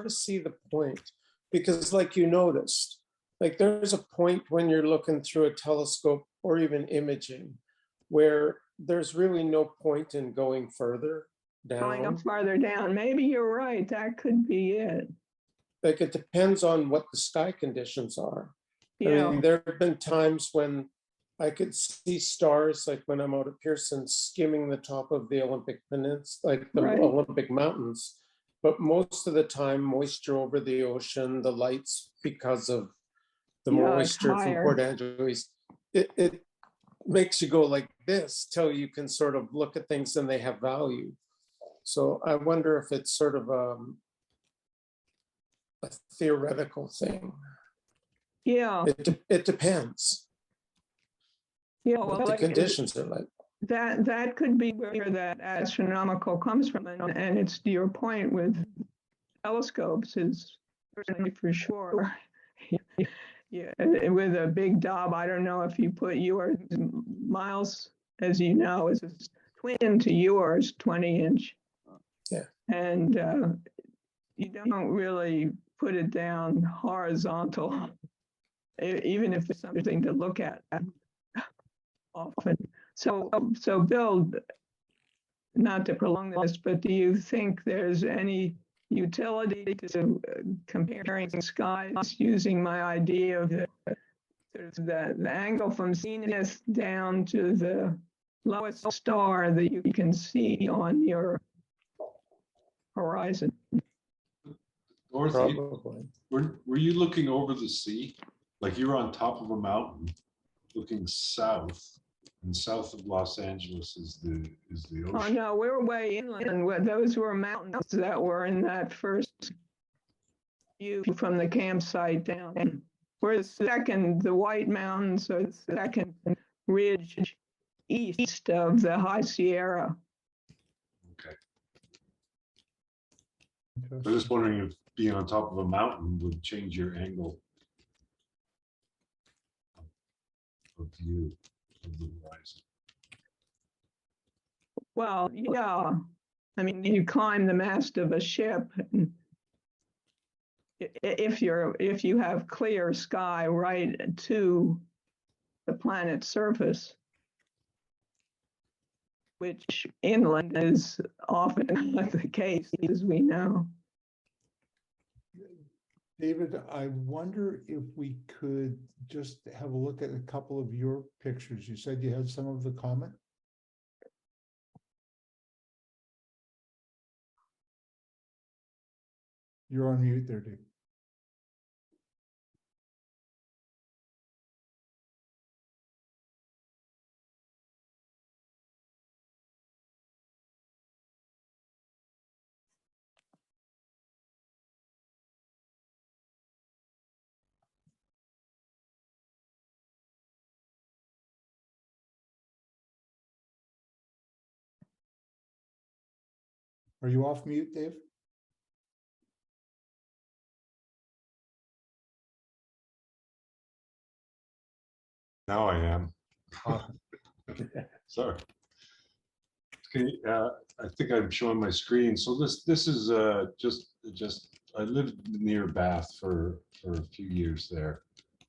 of see the point, because like you noticed, like there's a point when you're looking through a telescope or even imaging where there's really no point in going further down. Going up farther down. Maybe you're right. That could be it. Like it depends on what the sky conditions are. Yeah. I mean, there have been times when I could see stars, like when I'm out at Pearson, skimming the top of the Olympic Peninsula, like the Olympic Mountains. But most of the time, moisture over the ocean, the lights, because of the moisture from Port Angeles, it makes you go like this till you can sort of look at things and they have value. So I wonder if it's sort of a theoretical thing. Yeah. It depends. Yeah, what the conditions are like. That could be where that astronomical comes from, and it's to your point with telescopes is certainly for sure. Yeah, with a big Dob, I don't know if you put yours, Miles, as you know, is twin to yours, 20-inch. Yeah. And you don't really put it down horizontal, even if there's something to look at. Often. So Bill, not to prolong this, but do you think there's any utility to comparing skies using my idea of the angle from zenith down to the lowest star that you can see on your horizon? Dorothy, were you looking over the sea? Like you were on top of a mountain looking south, and south of Los Angeles is the ocean. Oh no, we were way inland. Those were mountains that were in that first view from the campsite down. We're the White Mountains are the second ridge east of the High Sierra. Okay. I'm just wondering if being on top of a mountain would change your angle of view of the horizon. Well, yeah. I mean, you climb the mast of a ship, and if you have clear sky right to the planet's surface, which inland is often not the case, as we know. David, I wonder if we could just have a look at a couple of your pictures. You said you had some of the comet. You're on mute there, Dave. Are you off mute, Dave? Now I am. Sorry. Okay, I think I'm showing my screen. So this is just I lived near Bath for a few years there.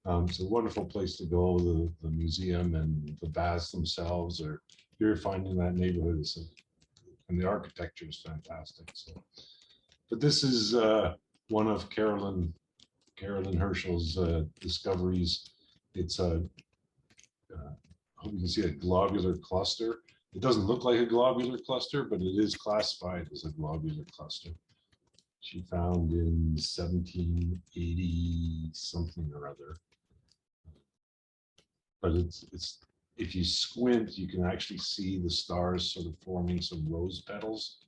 It's a wonderful place to go. The museum and the baths themselves are, you're finding that neighborhood is, and the architecture is fantastic. So, but this is one of Carolyn Herschel's discoveries. It's a I hope you can see a globular cluster. It doesn't look like a globular cluster, but it is classified as a globular cluster. She found in 1780 something or other. But it's if you squint, you can actually see the stars sort of forming some rose petals.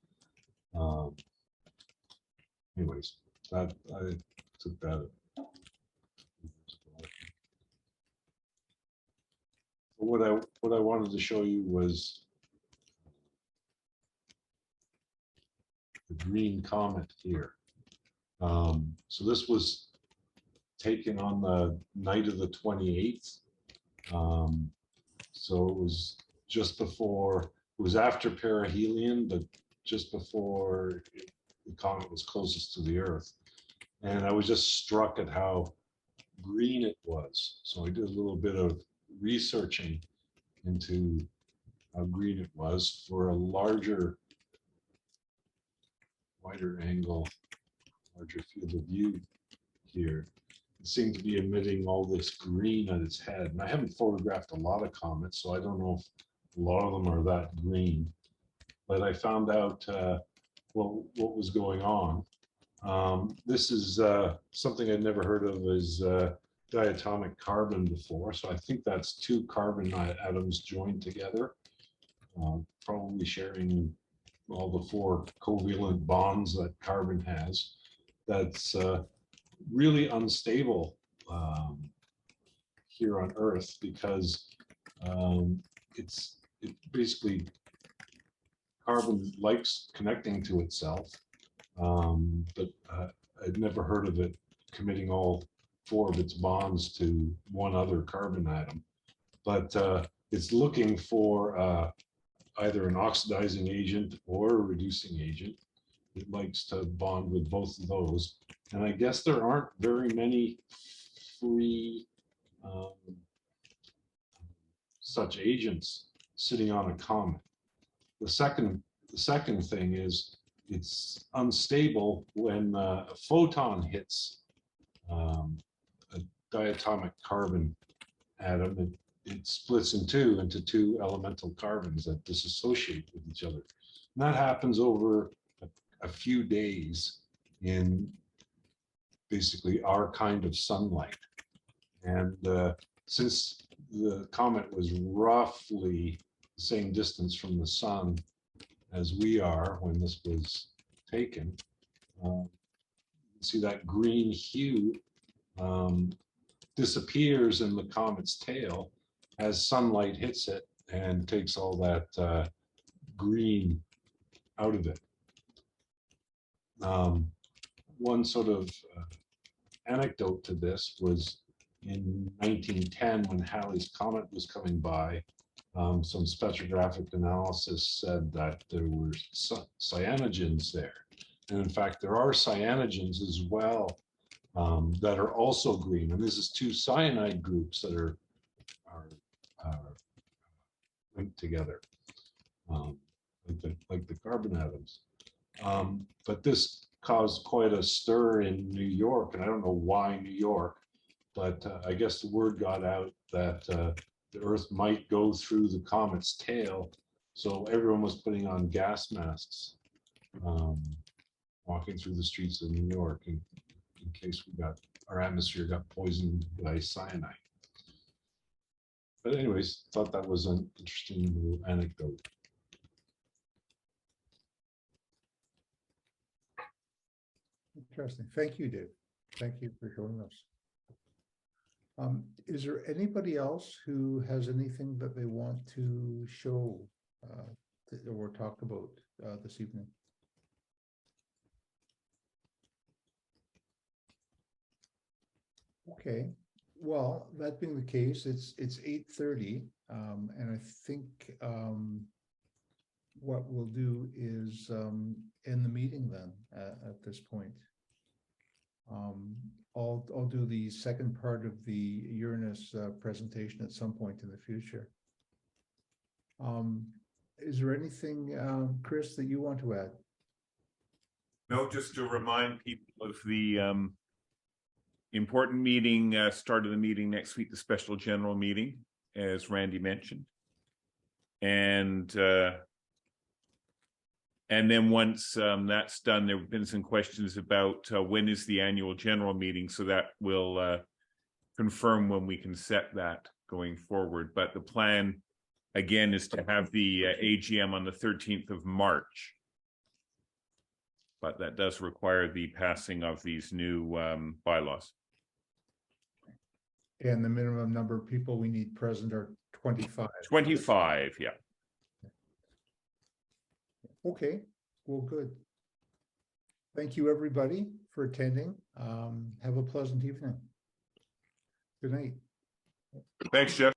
Anyways, that I took that. What I wanted to show you was the green comet here. So this was taken on the night of the 28th. So it was just before, it was after perihelion, but just before the comet was closest to the Earth. And I was just struck at how green it was. So I did a little bit of researching into how green it was for a wider angle, larger field of view here. It seemed to be emitting all this green at its head. And I haven't photographed a lot of comets, so I don't know if a lot of them are that green. But I found out what was going on. This is something I'd never heard of as diatomic carbon before. So I think that's two carbon atoms joined together, probably sharing all the four covalent bonds that carbon has. That's really unstable here on Earth because it basically, carbon likes connecting to itself, but I'd never heard of it committing all four of its bonds to one other carbon atom. But it's looking for either an oxidizing agent or a reducing agent. It likes to bond with both of those. And I guess there aren't very many free such agents sitting on a comet. The second thing is it's unstable when a photon hits a diatomic carbon atom. It splits into two elemental carbons that dissociate with each other. And that happens over a few days in basically our kind of sunlight. And since the comet was roughly the same distance from the sun as we are when this was taken, you see that green hue disappears in the comet's tail as sunlight hits it and takes all that green out of it. One sort of anecdote to this was in 1910 when Halley's Comet was coming by. some spectrographic analysis said that there were cyanogens there. And in fact, there are cyanogens as well that are also green. And this is two cyanide groups that are linked together, like the carbon atoms. But this caused quite a stir in New York, and I don't know why New York, but I guess the word got out that the Earth might go through the comet's tail. So everyone was putting on gas masks, walking through the streets of New York in case our atmosphere got poisoned by cyanide. But anyways, thought that was an interesting little anecdote. Interesting. Thank you, Dave. Thank you for showing us. Is there anybody else who has anything that they want to show or talk about this evening? Okay, well, that being the case, it's 8:30, and I think what we'll do is end the meeting then at this point. I'll do the second part of the Uranus presentation at some point in the future. Is there anything, Chris, that you want to add? No, just to remind people of the important meeting, start of the meeting next week, the special general meeting, as Randy mentioned. And then once that's done, there have been some questions about when is the annual general meeting, so that will confirm when we can set that going forward. But the plan, again, is to have the AGM on the 13th of March. But that does require the passing of these new bylaws. And the minimum number of people we need present are 25. 25, yeah. Okay, well, good. Thank you, everybody, for attending. Have a pleasant evening. Good night. Thanks, Jeff.